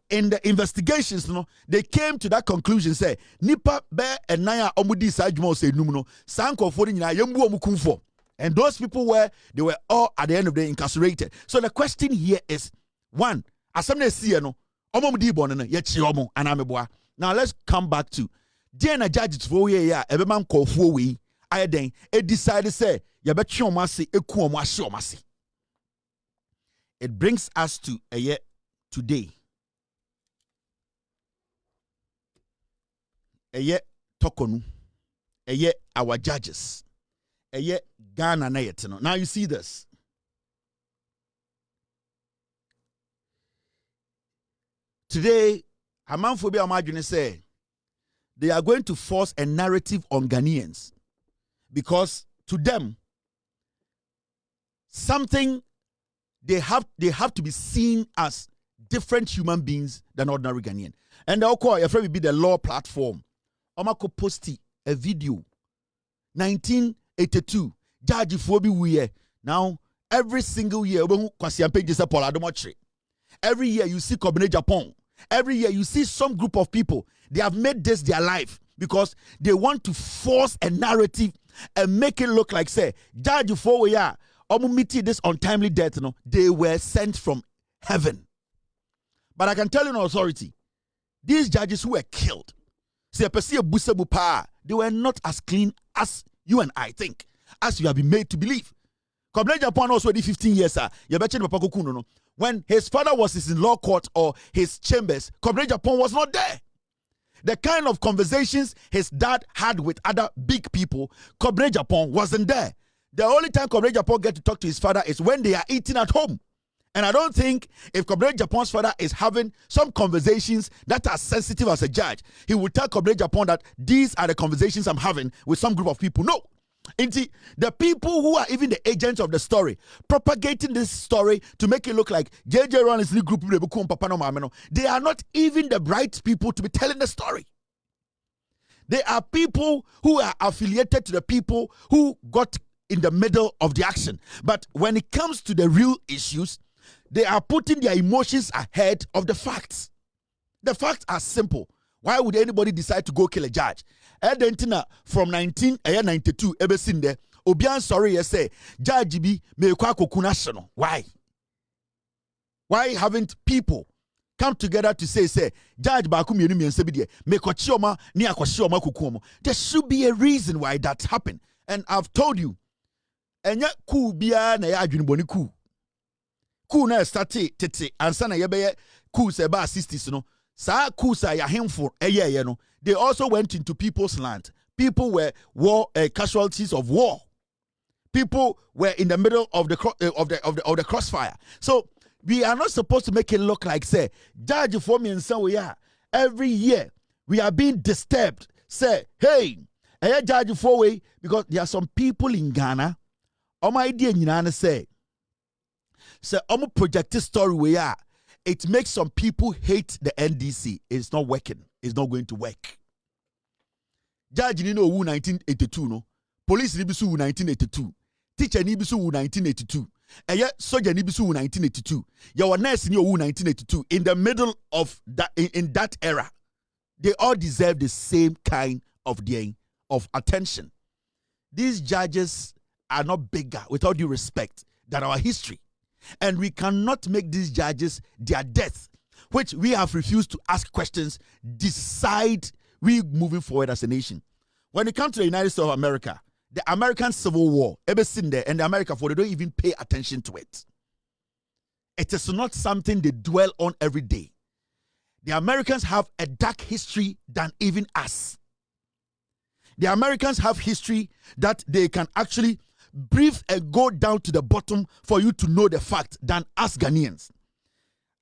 in the investigations, they came to that conclusion, say, Nipa be and Naya omudi sajmo say numno, sanko for yembu omukunfo. And those people they were all at the end of the day incarcerated. So the question here is, one, asamne see no, omudi bonene, yechi omo, anameboa. Now let's come back to Diana judges for ya, everyman call for we, I then, it decided say, yabechi omasi, eku omashi omasi. It brings us to a year today. Eye Torkono, eye our judges, eye Ghana na yetino. Now you see this. Today, Amanfobia Amajune say they are going to force a narrative on Ghanaians because to them something they have to be seen as different human beings than ordinary Ghanaian. And they'll call your friend will be the law platform. Omako posti a video. 1982. Judge Fobi Wuye. Now, every single year, every year you see Kobene Japan. Every year you see some group of people. They have made this their life because they want to force a narrative and make it look like, say, Judge Fobi, this untimely death, they were sent from heaven. But I can tell you in authority, these judges who were killed, they were not as clean as you and I think, as you have been made to believe. Kobene Japan also did 15 years, when his father was in law court or his chambers, Kobene Japan was not there. The kind of conversations his dad had with other big people, Kobene Japan wasn't there. The only time Kobene Japan get to talk to his father is when they are eating at home. And I don't think if Kobene Japan's father is having some conversations that are sensitive as a judge, he will tell Kobene Japan that these are the conversations I'm having with some group of people. No. Indeed, the people who are even the agents of the story, propagating this story to make it look like JJ Rawlings group, they are not even the right people to be telling the story. They are people who are affiliated to the people who got in the middle of the action. But when it comes to the real issues, they are putting their emotions ahead of the facts. The facts are simple. Why would anybody decide to go kill a judge? From 1992, ever seen there, Obian sorry, say, Judge B, national. Why? Why haven't people come together to say, Judge Bakumi and Sebide, Mekochioma, Niakoshioma Kukumo? There should be a reason why that happened. And I've told you, and yet, ku bia na ya adwinboni ku. Ku na start tete ansa na yebeye ku se ba 60s no. Sa ku sa ya hemfo eye no. They also went into people's land. People were casualties of war. People were in the middle of the crossfire. So we are not supposed to make it look like say judge for me and so we are every year we are being disturbed. Say hey, judge for way because there are some people in Ghana. My idea nyina say project story where it makes some people hate the NDC. It's not working. It's not going to work. Judge Nino wu 1982 no. Police nibisu wu 1982. Teacher nibisu wu 1982. Soldier nibisu wu 1982. Your nurse ni wu 1982. In the middle of that in that era, they all deserve the same kind of attention. These judges are not bigger, with all due respect, than our history. And we cannot make these judges their death, which we have refused to ask questions, decide we moving forward as a nation. When it comes to the United States of America, the American Civil War, ever seen there, and the America they don't even pay attention to it. It is not something they dwell on every day. The Americans have a dark history than even us. The Americans have history that they can actually brief and go down to the bottom for you to know the fact than us Ghanaians.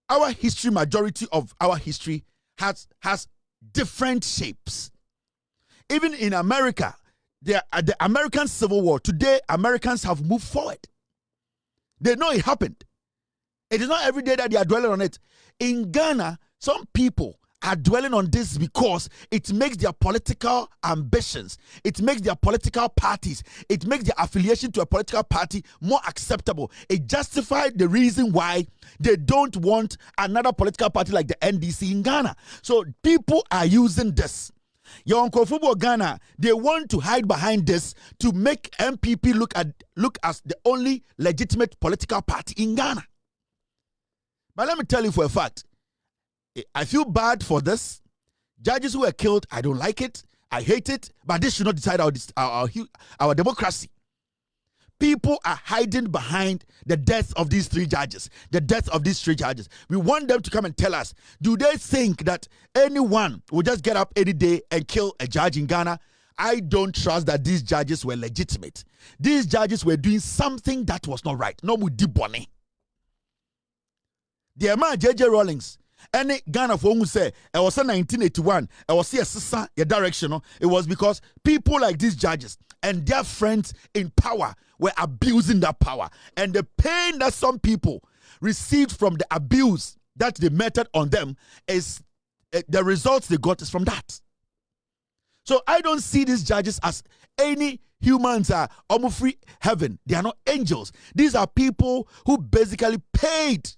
Our history, majority of our history has different shapes. Even in America, the American Civil War, today Americans have moved forward. They know it happened. It is not every day that they are dwelling on it. In Ghana, some people are dwelling on this because it makes their political ambitions, it makes their political parties, it makes their affiliation to a political party more acceptable. It justifies the reason why they don't want another political party like the NDC in Ghana. So people are using this. Your Uncle Fubo Ghana, they want to hide behind this to make MPP look as the only legitimate political party in Ghana. But let me tell you for a fact, I feel bad for this. Judges who were killed, I don't like it. I hate it. But this should not decide our democracy. People are hiding behind the death of these three judges. The death of these three judges. We want them to come and tell us, do they think that anyone will just get up any day and kill a judge in Ghana? I don't trust that these judges were legitimate. These judges were doing something that was not right. No mudibone. The man JJ Rawlings, any Ghana for who say it was in 1981, it was here a direction. It was because people like these judges and their friends in power were abusing that power, and the pain that some people received from the abuse that they meted on them is the results they got is from that. So I don't see these judges as any humans are almost free heaven. They are not angels. These are people who basically paid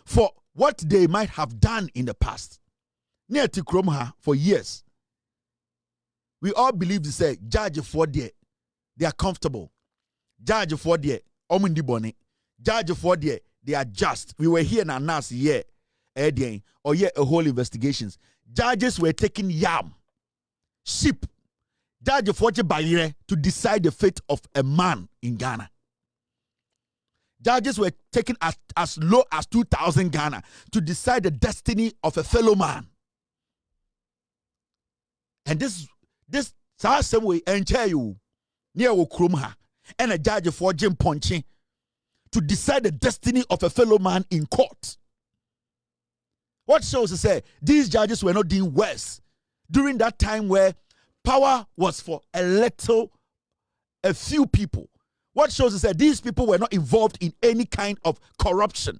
for what they might have done in the past. Near to Crim for years. We all believe to say, judge for there, they are comfortable. Judge for there, omundi boni. Judge for there, they are just. We were here now, last year, or a whole investigations. Judges were taking yam, sheep, judge for Bayire to decide the fate of a man in Ghana. Judges were taken as low as 2,000 Ghana to decide the destiny of a fellow man. And this same way enter you near Okrumha and a judge for Jim Ponchi to decide the destiny of a fellow man in court. What shows to say these judges were not doing worse during that time where power was for a few people. What shows to say these people were not involved in any kind of corruption.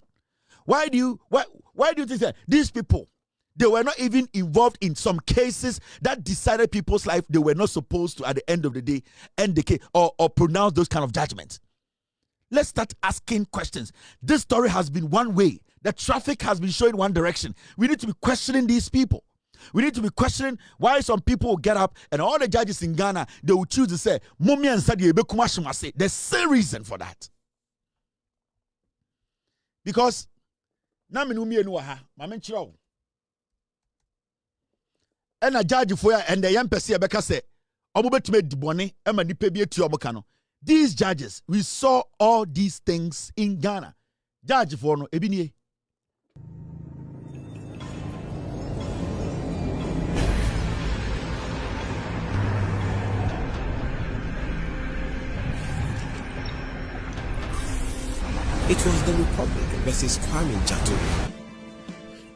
Why do you think that these people, they were not even involved in some cases that decided people's life? They were not supposed to, at the end of the day, end the case or pronounce those kind of judgments. Let's start asking questions. This story has been one way. The traffic has been showing one direction. We need to be questioning these people. We need to be questioning why some people will get up and all the judges in Ghana, they will choose to say, Mummy and Sadi Ebekumashimase. There's some reason for that. Because, Naminumi Enuaha, Mamenchiro. And a judge for ya and the young Pessia Becca say, Omubet made Dibone, Emma Nipebia Tiomokano. These judges, we saw all these things in Ghana. Judge for no Ebinie. It was the Republic versus Kwame Jatto,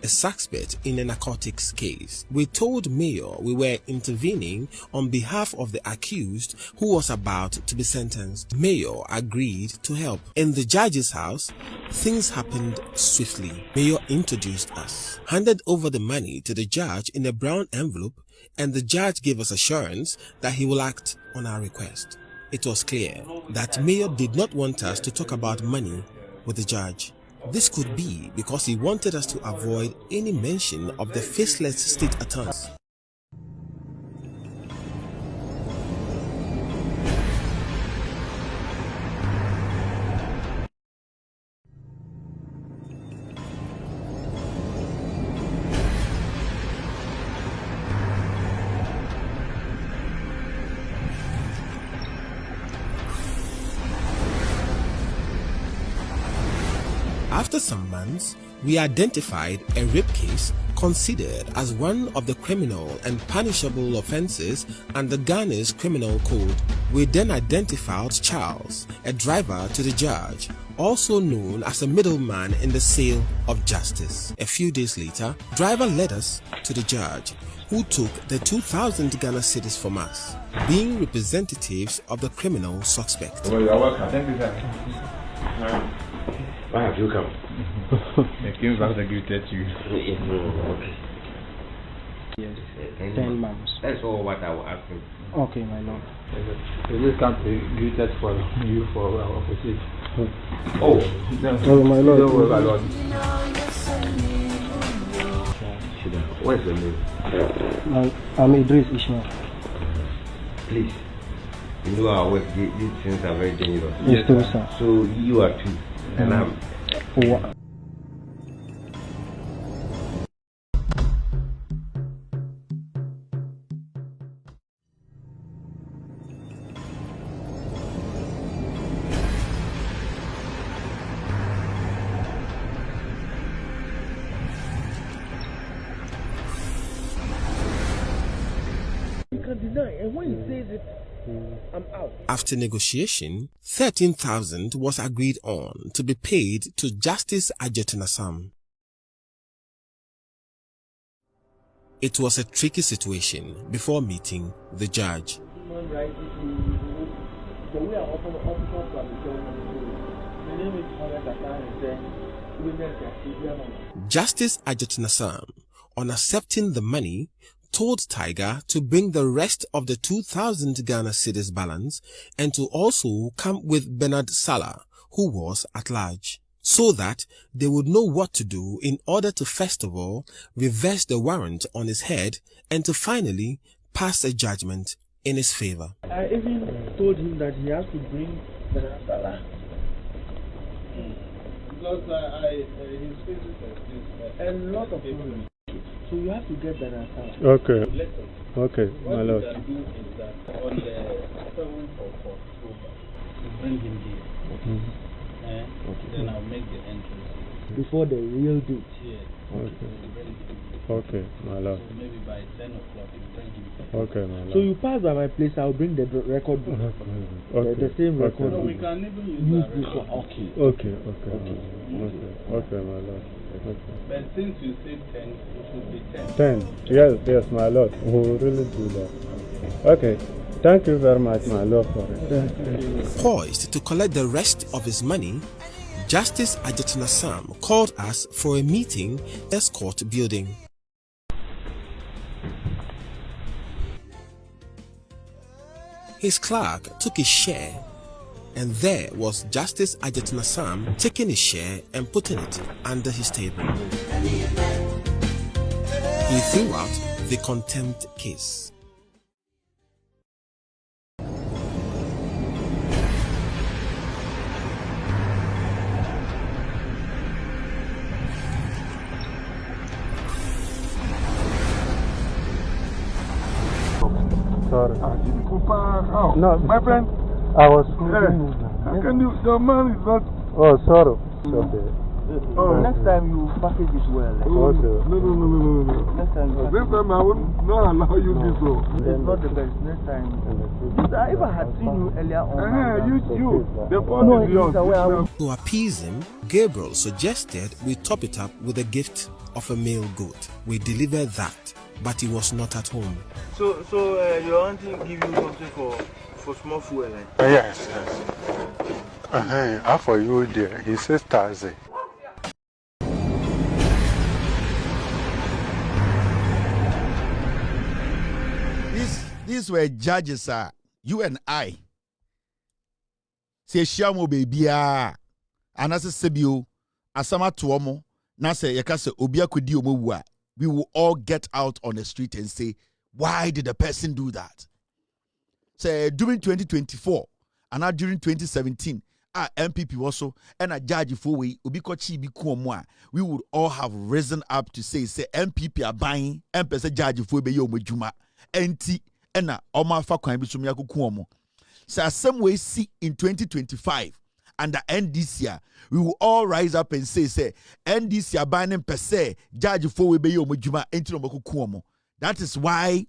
a suspect in a narcotics case. We told Mayor we were intervening on behalf of the accused who was about to be sentenced. Mayor agreed to help. In the judge's house, things happened swiftly. Mayor introduced us, handed over the money to the judge in a brown envelope, and the judge gave us assurance that he will act on our request. It was clear that Mayor did not want us to talk about money with the judge. This could be because he wanted us to avoid any mention of the faceless state attorney. After some months, we identified a rape case considered as one of the criminal and punishable offences under Ghana's criminal code. We then identified Charles, a driver to the judge, also known as a middleman in the sale of justice. A few days later, driver led us to the judge, who took the 2,000 Ghana cedis from us, being representatives of the criminal suspect. Well, you are welcome. Thank you, sir. Why have you come? I came back to greet you. Okay. Yes, 10 months. That's all what I will ask him. Okay, my lord. We just come to greet us for you for our opposite. Oh, Oh, my lord. Don't worry, my lord. What's your name? I'm Idris Ishmael. Please. You know our work, these things are very dangerous. Yes, sir. So you are two, and I'm. And when he says it, I'm out. After negotiation, 13,000 was agreed on to be paid to Justice Ajetunasam. It was a tricky situation before meeting the judge. Human rights, the way our officers are Justice Ajetunasam, on accepting the money, told Tiger to bring the rest of the 2,000 Ghana cedis balance and to also come with Bernard Salah, who was at large, so that they would know what to do in order to first of all reverse the warrant on his head and to finally pass a judgment in his favor. I even told him that he has to bring Bernard Salah. Because his physics is a lot of money. So you have to get Bernard Salah. Okay. Okay, what my we lord. can do is that on the 7th of October, we bring him here. Then I'll make the entrance. Before the real date. Yes. Okay. We bring him here. Okay, my lord. So maybe by 10 o'clock, we bring him here. Okay, my lord. So you pass by my place, I'll bring the record book. Okay. The same record No, book. we can even Use use this that. one. Okay. Okay, my lord. Okay. But since you said 10, it should be 10. 10. Yes, my lord. We will really do that. Okay. Thank you very much, my lord, for it. Poised to collect the rest of his money, Justice Ajetunasam called us for a meeting in the court building. His clerk took his share, and there was Justice Ajetunasam taking his share and putting it under his table. He threw out the contempt case. Sorry. No, my friend. I was. How can you? The man is not. Oh, sorry. It's okay. Next time you package it well. Okay. No. Next time. This time I won't allow you this way. It's not the best. Next time. If I had seen you earlier on. You. The phone is yours. To appease him, Gabriel suggested we top it up with a gift of a male goat. We delivered that, but he was not at home. So your auntie give you something for small food, eh? Yes. For you, dear. He says Thursday. These were judges, you and I. Say Shamo baby, anase sebio, asama tuomo, na se yakase obia kudi omowa. We will all get out on the street and say, why did the person do that? Say during 2024 and now during 2017, MPP also and a judge for we ubikochi bikuomwa. We would all have risen up to say MPP are buying MPP judge for be yo mejuma enti ena oma fa kwan bi so miako kuomo. So some way see in 2025 under NDC, we will all rise up and say NDC are buying per se judge for we be yo mejuma enti no mako kuomo. That is why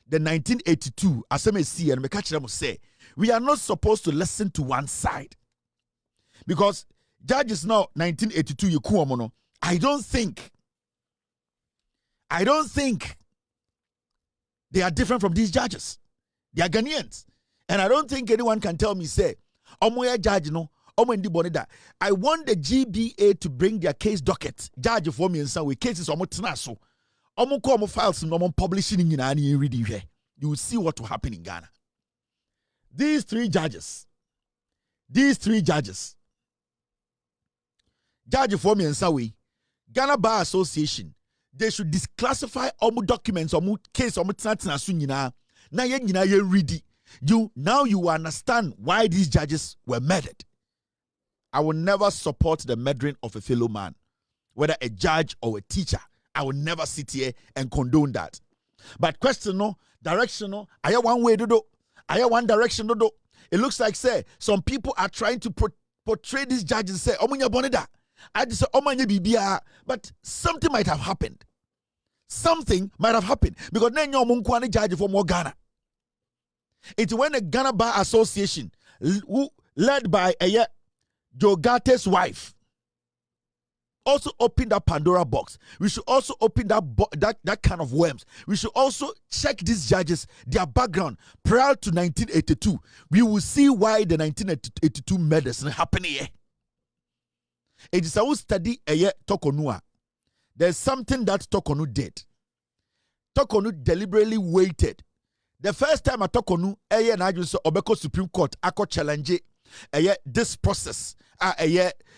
the 1982 aseme see and me catch them say we are not supposed to listen to one side. Because judges now 1982 you kuomo. I don't think they are different from these judges. They are Ghanaians. And I don't think anyone can tell me, say, Omoya judge no, Omo ndi bonida. I want the GBA to bring their case docket. Judge for me in some way. Cases Omo Tinaso. Omo ko Omo files and Omo publishing in Yinani reading here. You will see what will happen in Ghana. These three judges. Judge for me in some way. Ghana Bar Association. They should disclassify Omo documents, Omo case, Omo Tinasu Yina. Now ye ready. Now you understand why these judges were murdered. I will never support the murdering of a fellow man, whether a judge or a teacher. I will never sit here and condone that. But question no, direction no, I have one way to do. I have one direction to do. It looks like say some people are trying to portray these judges and say, Omunya bonida. I just say Omanya bibia, but something might have happened. Something might have happened because then you're Munkwani judge for more Ghana. It's when the Ghana Bar Association, led by Joe Gate's wife, also opened that Pandora box. We should also open that kind of worms. We should also check these judges, their background prior to 1982. We will see why the 1982 murders happened here. It is a study Torkono. There's something that Torkono did. Torkono deliberately waited. The first time I Torkono na just Obeko Supreme Court ako challenge this process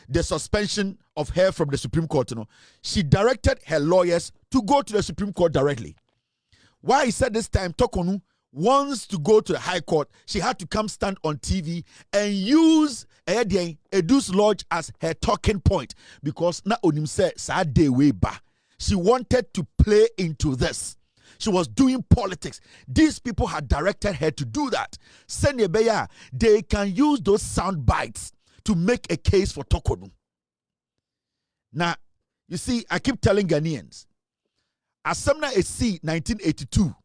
the suspension of her from the Supreme Court. She directed her lawyers to go to the Supreme Court directly. Why he said this time Torkono wants to go to the High Court, she had to come stand on TV and use Edu's Lodge as her talking point because na onim say sa day way ba. She wanted to play into this. She was doing politics. These people had directed her to do that. Senebeya, they can use those sound bites to make a case for Torkono. Now, you see, I keep telling Ghanaians, Asamna AC 1982.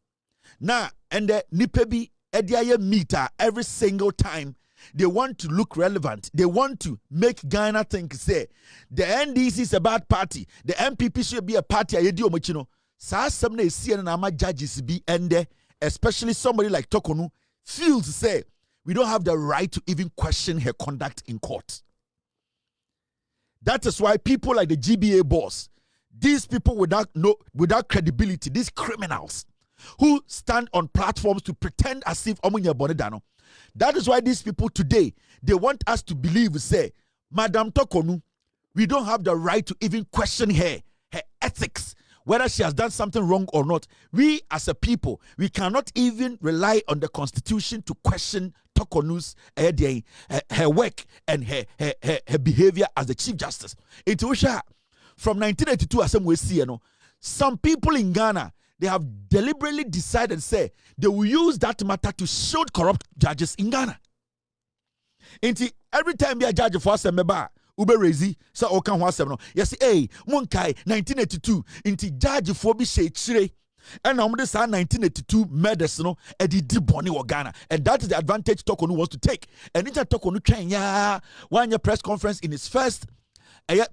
Now, and the Nipebi Ediaye meter every single time they want to look relevant. They want to make Ghana think, say, the NDC is a bad party. The MPP should be a party. Some judges be and especially somebody like Torkono feels to say we don't have the right to even question her conduct in court. That is why people like the GBA boss, these people without credibility, these criminals who stand on platforms to pretend as if Omunya Bonedano. That is why these people today, they want us to believe, say, Madam Torkono, we don't have the right to even question her ethics, whether she has done something wrong or not. We as a people, we cannot even rely on the Constitution to question Torkono's her work and her behavior as the Chief Justice. From 1982, as we see, some people in Ghana, they have deliberately decided, say, they will use that matter to shield corrupt judges in Ghana. Every time be a judge for us, Ube Rezi, so Okan Wasem. Yes, hey, Munkai, 1982, judge for be chire. And now this 1982 murders, Eddie Diboni or Ghana. And that is the advantage Torkono wants to take. And it's a Torkono train, 1 year press conference in his first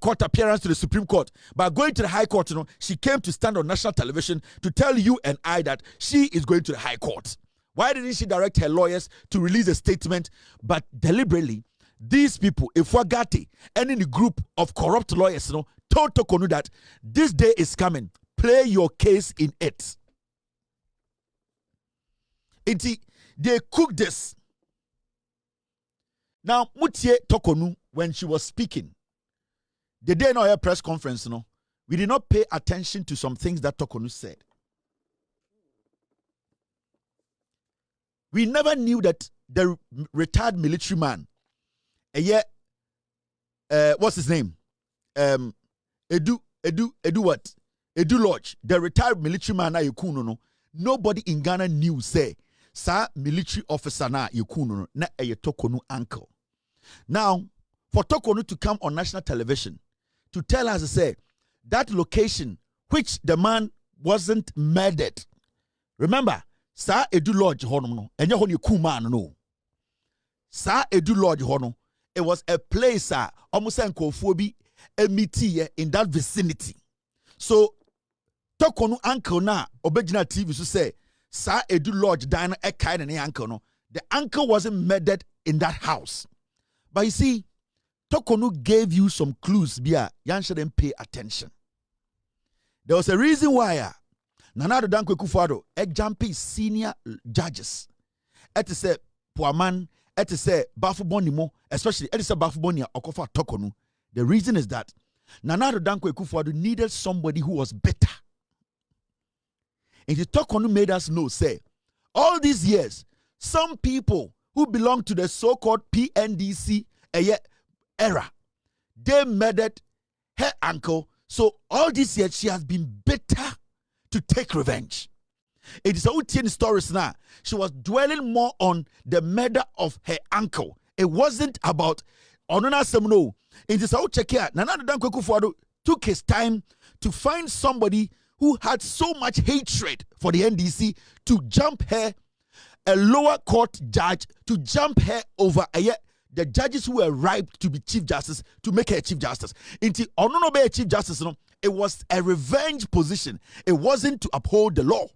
court appearance to the Supreme Court. But going to the High Court, she came to stand on national television to tell you and I that she is going to the High Court. Why didn't she direct her lawyers to release a statement? But deliberately, these people, Ifwagati, and in the group of corrupt lawyers, told Torkono that this day is coming. Play your case in it. They cooked this. Now, Mutie Torkono, when she was speaking, the day in our press conference, we did not pay attention to some things that Torkono said. We never knew that the retired military man, what's his name? Edu Lodge, the retired military man, nobody in Ghana knew, say, sa military officer na Yekuno, na Torkono uncle. Now, for Torkono to come on national television to tell us, say, that location which the man wasn't murdered. Remember, Sa Edu Lodge hono, and you kuman no. Sa Edu Lodge hono, it was a place almost enkofobi emiti in that vicinity. So Torkono uncle na obejina TV so say Sa Edu Lodge dine a kind of uncle no. The uncle wasn't murdered in that house. But you see, Torkono gave you some clues, Bia, you shouldn't pay attention. There was a reason why Nana Dankwe Kufuado, jumpy senior judges. Et say Puaman, et say Bafu Bonimo, especially et say Bafu Bonia Okofa Torkono. The reason is that Nana Dankwe Kufuado needed somebody who was better. And the Torkono made us know, say, all these years, some people who belong to the so-called PNDC era, they murdered her uncle. So all these years, she has been bitter to take revenge. It is a routine story now. She was dwelling more on the murder of her uncle. It wasn't about Onona Semno. It is a check here. Nana Dankwe Kufuado took his time to find somebody who had so much hatred for the NDC to jump her, a lower court judge, to jump her over the judges who were ripe to be Chief Justice, to make her Chief Justice. Into Ononobe Chief Justice, it was a revenge position. It wasn't to uphold the law.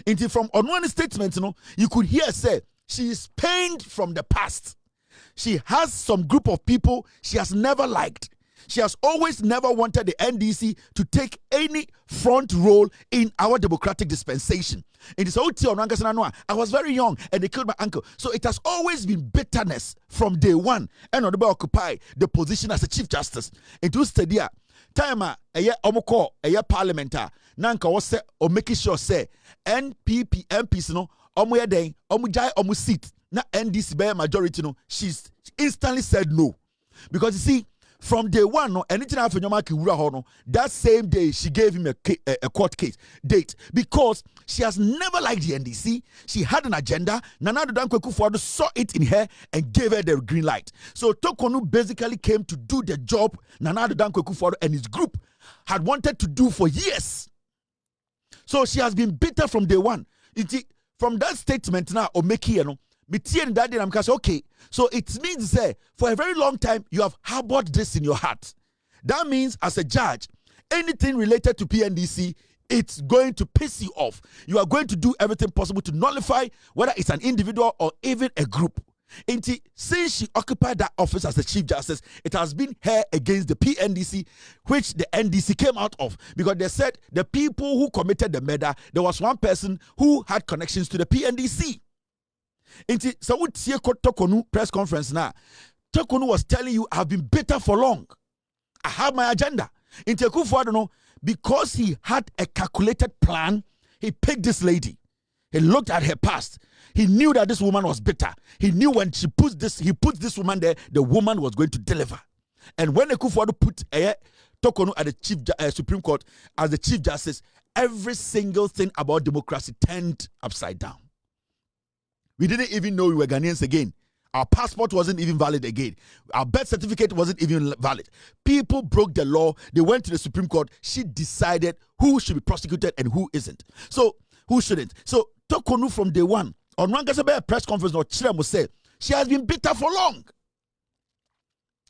Into from Onone's statement, you could hear say she is pained from the past. She has some group of people she has never liked. She has always never wanted the NDC to take any front role in our democratic dispensation. In this I was very young and they killed my uncle. So it has always been bitterness from day one. And on the occupy the position as a Chief Justice. Into Stadia, time a omoko a parliamentar. Nanka was say or making sure say NPP MPs no omuya den omujai omu seat na NDC by majority no. She's instantly said no. Because you see, from day one, no, anything after that same day she gave him a court case date because she has never liked the NDC. She had an agenda. Nana Dankwa Akufo-Addo saw it in her and gave her the green light. So Torkono basically came to do the job Nana Dankwa Akufo-Addo and his group had wanted to do for years. So she has been bitter from day one. From that statement now, Omeki, okay, so it means that for a very long time you have harbored this in your heart. That means as a judge, anything related to PNDC, it's going to piss you off. You are going to do everything possible to nullify whether it's an individual or even a group. Since she occupied that office as the Chief Justice, it has been her against the PNDC, which the NDC came out of, because they said the people who committed the murder, there was one person who had connections to the PNDC. So we see Torkono press conference now. Torkono was telling you, I've been bitter for long. I have my agenda. Because he had a calculated plan, he picked this lady. He looked at her past. He knew that this woman was bitter. He knew when he puts this woman there, the woman was going to deliver. And when Akufo-Addo put Torkono at the Supreme Court as the Chief Justice, every single thing about democracy turned upside down. We didn't even know we were Ghanaians again. Our passport wasn't even valid again. Our birth certificate wasn't even valid. People broke the law. They went to the Supreme Court. She decided who should be prosecuted and who isn't. So, who shouldn't. So, Torkono from day one, on one press conference, or Crim say, she has been bitter for long.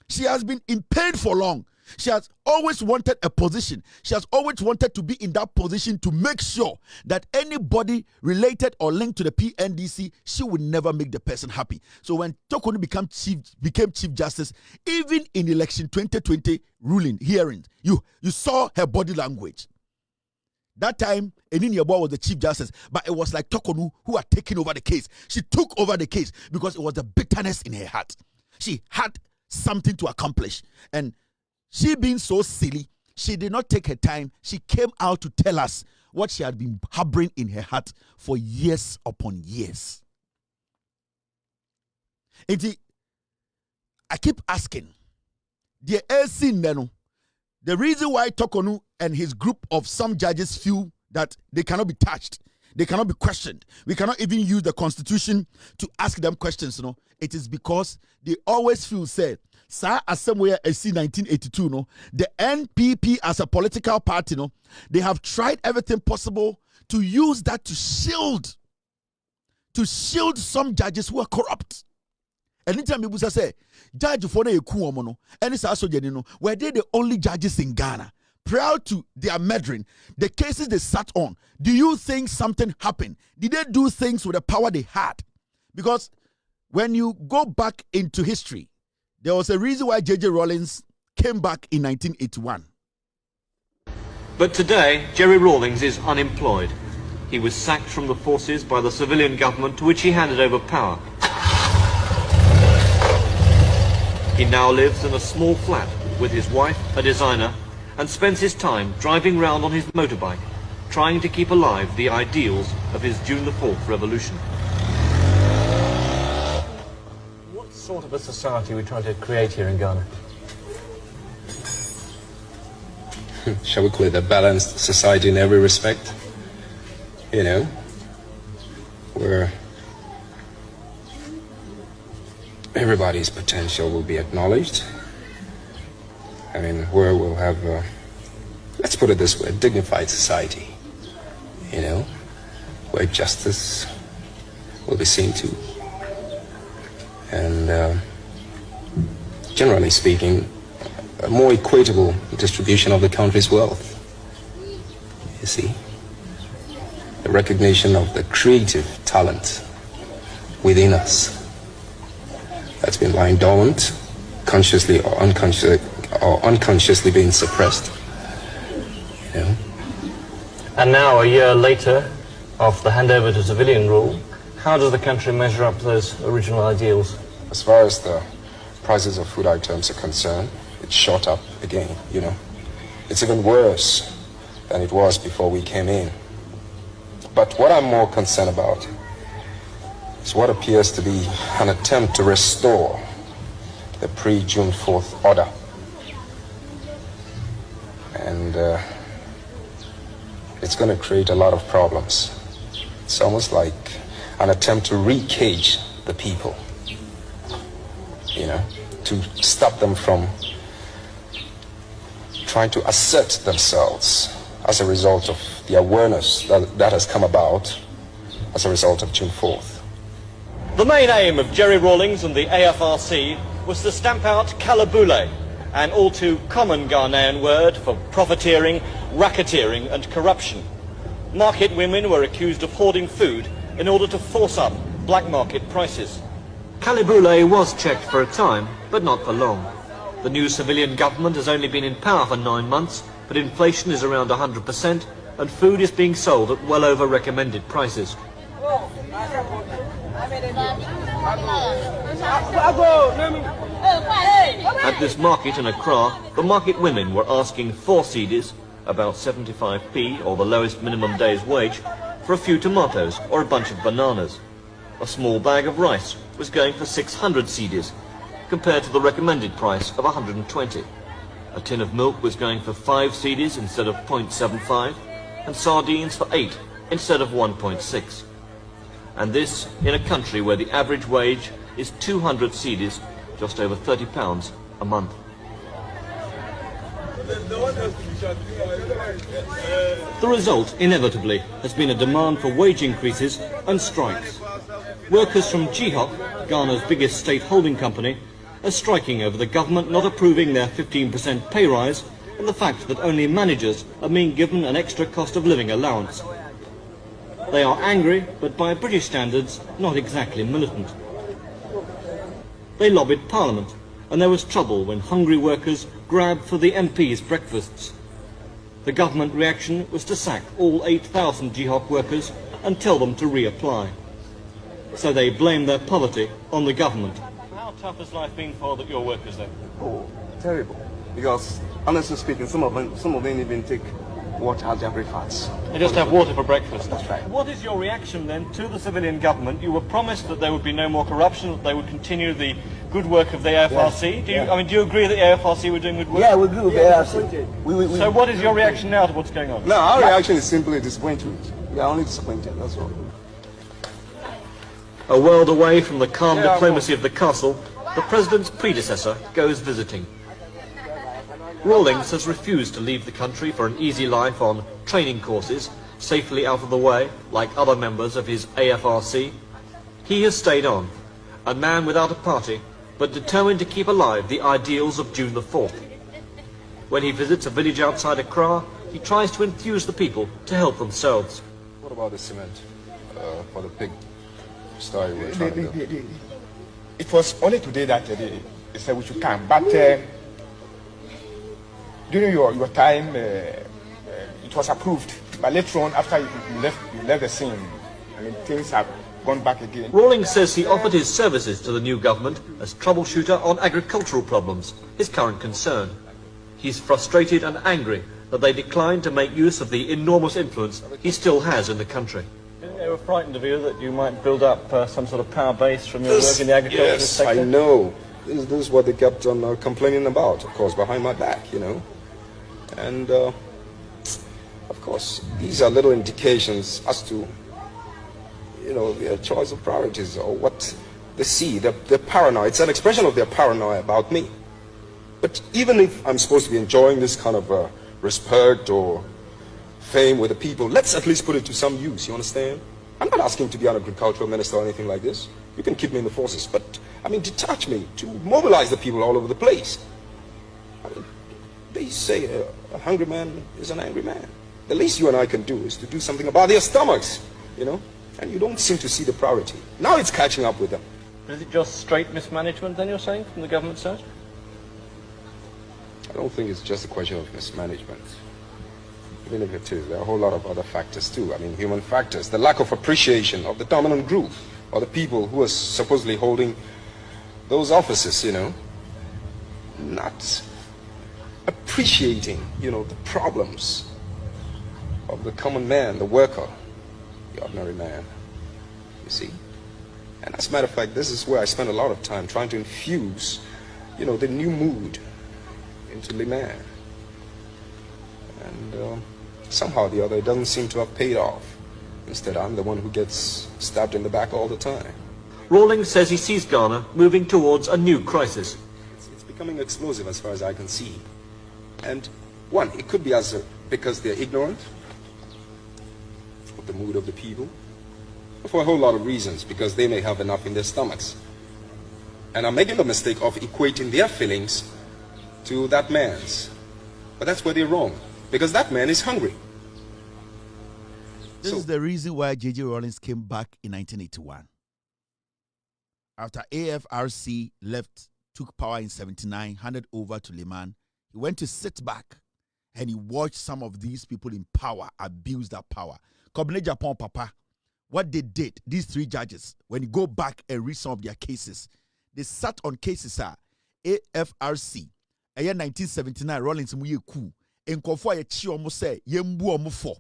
She has been in pain for long. She has always wanted a position. She has always wanted to be in that position to make sure that anybody related or linked to the PNDC, she would never make the person happy. So when Torkono became Chief Justice, even in election 2020 ruling hearings, you saw her body language. That time, Enini Yeboah was the Chief Justice, but it was like Torkono who had taken over the case. She took over the case because it was the bitterness in her heart. She had something to accomplish, and she being so silly, she did not take her time. She came out to tell us what she had been harboring in her heart for years upon years. And I keep asking, the reason why Torkono and his group of some judges feel that they cannot be touched, they cannot be questioned, we cannot even use the Constitution to ask them questions, it is because they always feel said, Sir, as somewhere I see 1982, the NPP as a political party, they have tried everything possible to use that to shield some judges who are corrupt. Anytime people say, Judge for the Ekuomono, and it's also were they the only judges in Ghana? Prior to their murdering, the cases they sat on, do you think something happened? Did they do things with the power they had? Because when you go back into history, there was a reason why J.J. Rawlings came back in 1981. But today, Jerry Rawlings is unemployed. He was sacked from the forces by the civilian government to which he handed over power. He now lives in a small flat with his wife, a designer, and spends his time driving round on his motorbike, trying to keep alive the ideals of his June the 4th revolution. What sort of a society are we trying to create here in Ghana? Shall we call it a balanced society in every respect? Where everybody's potential will be acknowledged. Where we'll have, let's put it this way, a dignified society, where justice will be seen to. And generally speaking, a more equitable distribution of the country's wealth. You see, the recognition of the creative talent within us that's been lying dormant, consciously or or unconsciously being suppressed. Yeah. And now, a year later, after the handover to civilian rule, how does the country measure up to those original ideals? As far as the prices of food items are concerned, it's shot up again, you know. It's even worse than it was before we came in. But what I'm more concerned about is what appears to be an attempt to restore the pre-June 4th order. And it's going to create a lot of problems. It's almost like an attempt to re-cage the people, you know, to stop them from trying to assert themselves as a result of the awareness that has come about as a result of June 4th. The main aim of Jerry Rawlings and the AFRC was to stamp out kalabule, an all too common Ghanaian word for profiteering, racketeering and corruption. Market women were accused of hoarding food in order to force up black market prices. Kalabule was checked for a time, but not for long. The new civilian government has only been in power for 9 months, but inflation is around 100% and food is being sold at well over recommended prices. At this market in Accra, the market women were asking 4 cedis, about 75p or the lowest minimum day's wage, for a few tomatoes or a bunch of bananas. A small bag of rice was going for 600 cedis, compared to the recommended price of 120. A tin of milk was going for 5 cedis instead of 0.75, and sardines for 8 instead of 1.6. And this in a country where the average wage is 200 cedis, just over £30 a month. The result, inevitably, has been a demand for wage increases and strikes. Workers from GHOC, Ghana's biggest state holding company, are striking over the government not approving their 15% pay rise and the fact that only managers are being given an extra cost of living allowance. They are angry, but by British standards, not exactly militant. They lobbied Parliament, and there was trouble when hungry workers grabbed for the MPs' breakfasts. The government reaction was to sack all 8,000 GHOC workers and tell them to reapply. So they blamed their poverty on the government. How tough has life been for your workers then? Oh, terrible. Because, honestly speaking, some of them even take water as their breakfast. They just have water for breakfast. That's right. What is your reaction then to the civilian government? You were promised that there would be no more corruption, that they would continue the good work of the AFRC. Yeah. Do you agree that the AFRC were doing good work? Yeah, we agree with the AFRC. So what is your reaction now to what's going on? No, our reaction is simply disappointed. We are only disappointed, that's all. A world away from the calm diplomacy of the castle, the president's predecessor goes visiting. Rawlings has refused to leave the country for an easy life on training courses, safely out of the way, like other members of his AFRC. He has stayed on, a man without a party, but determined to keep alive the ideals of June the 4th. When he visits a village outside Accra, he tries to enthuse the people to help themselves. What about the cement for the pig story we're trying to do? It was only today that they said we should come, but during your time, it was approved. But later on, after you left the scene, I mean, things have gone back again. Rawlings says he offered his services to the new government as troubleshooter on agricultural problems, his current concern. He's frustrated and angry that they declined to make use of the enormous influence he still has in the country. They were frightened of you that you might build up some sort of power base from your work in the agricultural sector? Yes, I know. This is what they kept on complaining about, of course, behind my back, you know. And, of course, these are little indications as to, you know, their choice of priorities or what they see. They're paranoid. It's an expression of their paranoia about me. But even if I'm supposed to be enjoying this kind of respect or fame with the people, let's at least put it to some use, you understand? I'm not asking to be an agricultural minister or anything like this. You can keep me in the forces, but, I mean, detach me to mobilize the people all over the place. I mean, they say a hungry man is an angry man. The least you and I can do is to do something about their stomachs, you know? And you don't seem to see the priority. Now it's catching up with them. Is it just straight mismanagement, then, you're saying, from the government side? don't think it's just a question of mismanagement. Even if it is, there are a whole lot of other factors too. I mean, human factors. The lack of appreciation of the dominant group or the people who are supposedly holding those offices, you know. Not appreciating, you know, the problems of the common man, the worker, the ordinary man, you see. And as a matter of fact, this is where I spend a lot of time trying to infuse, you know, the new mood into the man. And somehow or the other, it doesn't seem to have paid off. Instead, I'm the one who gets stabbed in the back all the time. Rawlings says he sees Ghana moving towards a new crisis. It's becoming explosive as far as I can see. And one, it could be because they're ignorant of the mood of the people, for a whole lot of reasons, because they may have enough in their stomachs and are making the mistake of equating their feelings to that man's. But that's where they're wrong, because that man is hungry. This is the reason why J.J. Rawlings came back in 1981. After AFRC took power in 79, handed over to Liman, he went to sit back and he watched some of these people in power abuse that power. Kobne Japan Papa, what they did, these three judges, when you go back and read some of their cases, they sat on cases AFRC. A year 1979, Rawlings muye ku. Enkofo a yechi omo se yembu omo fo.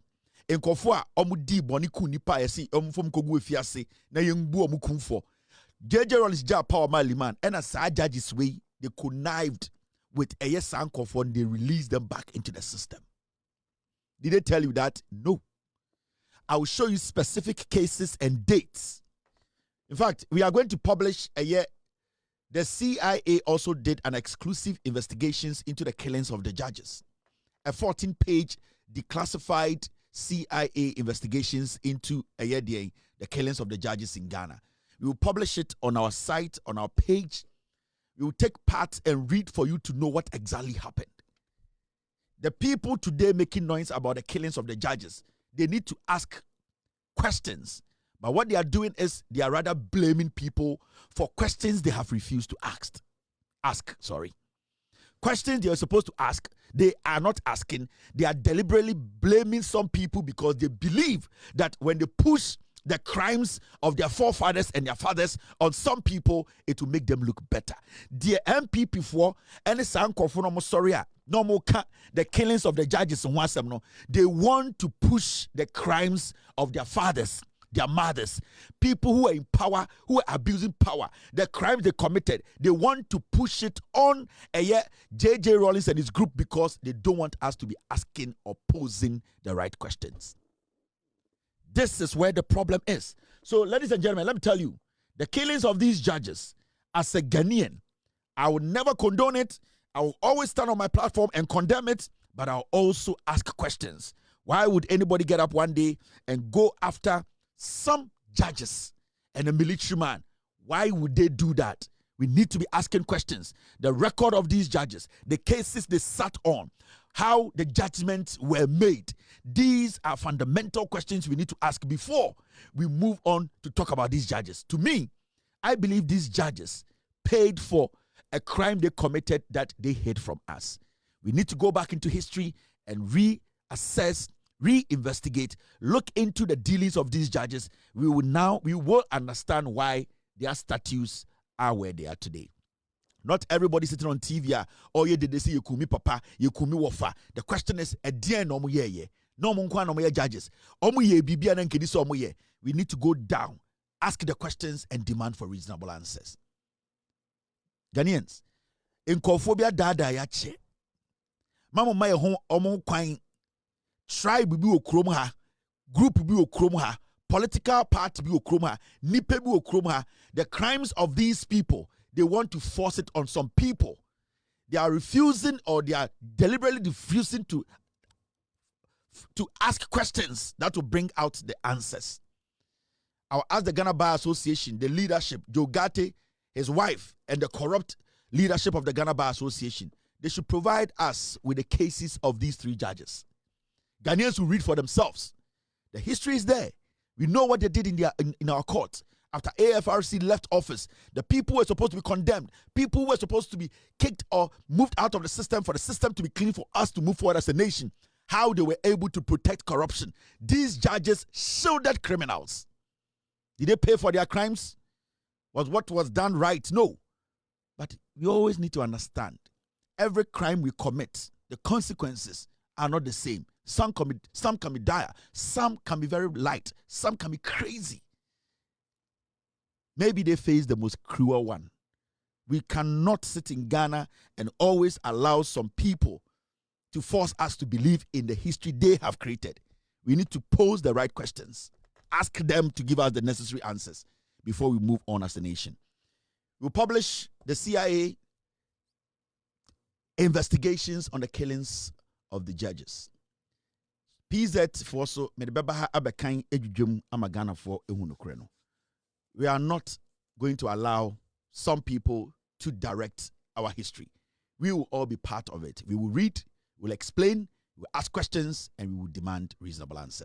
Enkofo a omo di boni ku nipa yesi omo fo mkogu efiase na yembu omo ku fo. J.J. Rawlings ja power Maliman and as judges way they connived with a yes ankofo and they released them back into the system. Did they tell you that? No. I will show you specific cases and dates. In fact, we are going to publish a year. The CIA also did an exclusive investigations into the killings of the judges. A 14-page declassified CIA investigations into a year the killings of the judges in Ghana. We will publish it on our site, on our page. We will take part and read for you to know what exactly happened. The people today making noise about the killings of the judges, they need to ask questions. But what they are doing is they are rather blaming people for questions they have refused to ask. Questions they are supposed to ask, they are not asking. They are deliberately blaming some people because they believe that when they push the crimes of their forefathers and their fathers on some people, it will make them look better. The MPP for any sanko for no sorry, no more the killings of the judges in one no. They want to push the crimes of their fathers, their mothers, people who are in power, who are abusing power, the crimes they committed. They want to push it on J.J. Rawlings and his group because they don't want us to be asking or posing the right questions. This is where the problem is. So, ladies and gentlemen, let me tell you, the killings of these judges, as a Ghanaian, I will never condone it. I will always stand on my platform and condemn it, but I'll also ask questions. Why would anybody get up one day and go after some judges and a military man? Why would they do that? We need to be asking questions. The record of these judges, the cases they sat on, how the judgments were made. These are fundamental questions we need to ask before we move on to talk about these judges. To me, I believe these judges paid for a crime they committed that they hid from us. We need to go back into history and reassess, reinvestigate, look into the dealings of these judges. We will understand why their statues are where they are today. Not everybody sitting on TV, you did they say you kumi papa, you kumi wafa. The question is, no mu ye. No mu kwa no mu ye judges. Omu ye bibia na nkedi so omu ye. We need to go down, ask the questions and demand for reasonable answers. Ghanaians, in kophobia dada ya che. Mama ma ye ho omu kwan. Tribe bi okrom ha, group bi okrom ha, political party bi okrom ha, nipe bi okrom ha. The crimes of these people, they want to force it on some people. They are refusing, or they are deliberately refusing to ask questions that will bring out the answers. I'll ask the Ghana Bar Association, the leadership, Joe Gate, his wife, and the corrupt leadership of the Ghana Bar Association. They should provide us with the cases of these three judges. Ghanaians will read for themselves. The history is there. We know what they did in our court. after AFRC left office, the people who were supposed to be condemned, people who were supposed to be kicked or moved out of the system for the system to be clean for us to move forward as a nation, how they were able to protect corruption. These judges shielded criminals. Did they pay for their crimes? Was what was done right? No. But we always need to understand, every crime we commit, the consequences are not the same. Some can be dire, some can be very light, some can be crazy. Maybe they face the most cruel one. We cannot sit in Ghana and always allow some people to force us to believe in the history they have created. We need to pose the right questions, ask them to give us the necessary answers before we move on as a nation. We'll publish the CIA investigations on the killings of the judges. PZ for so medebeba abekan edwudwam amagana for ehunokure. We are not going to allow some people to direct our history. We will all be part of it. We will read, we will explain, we will ask questions, and we will demand reasonable answers.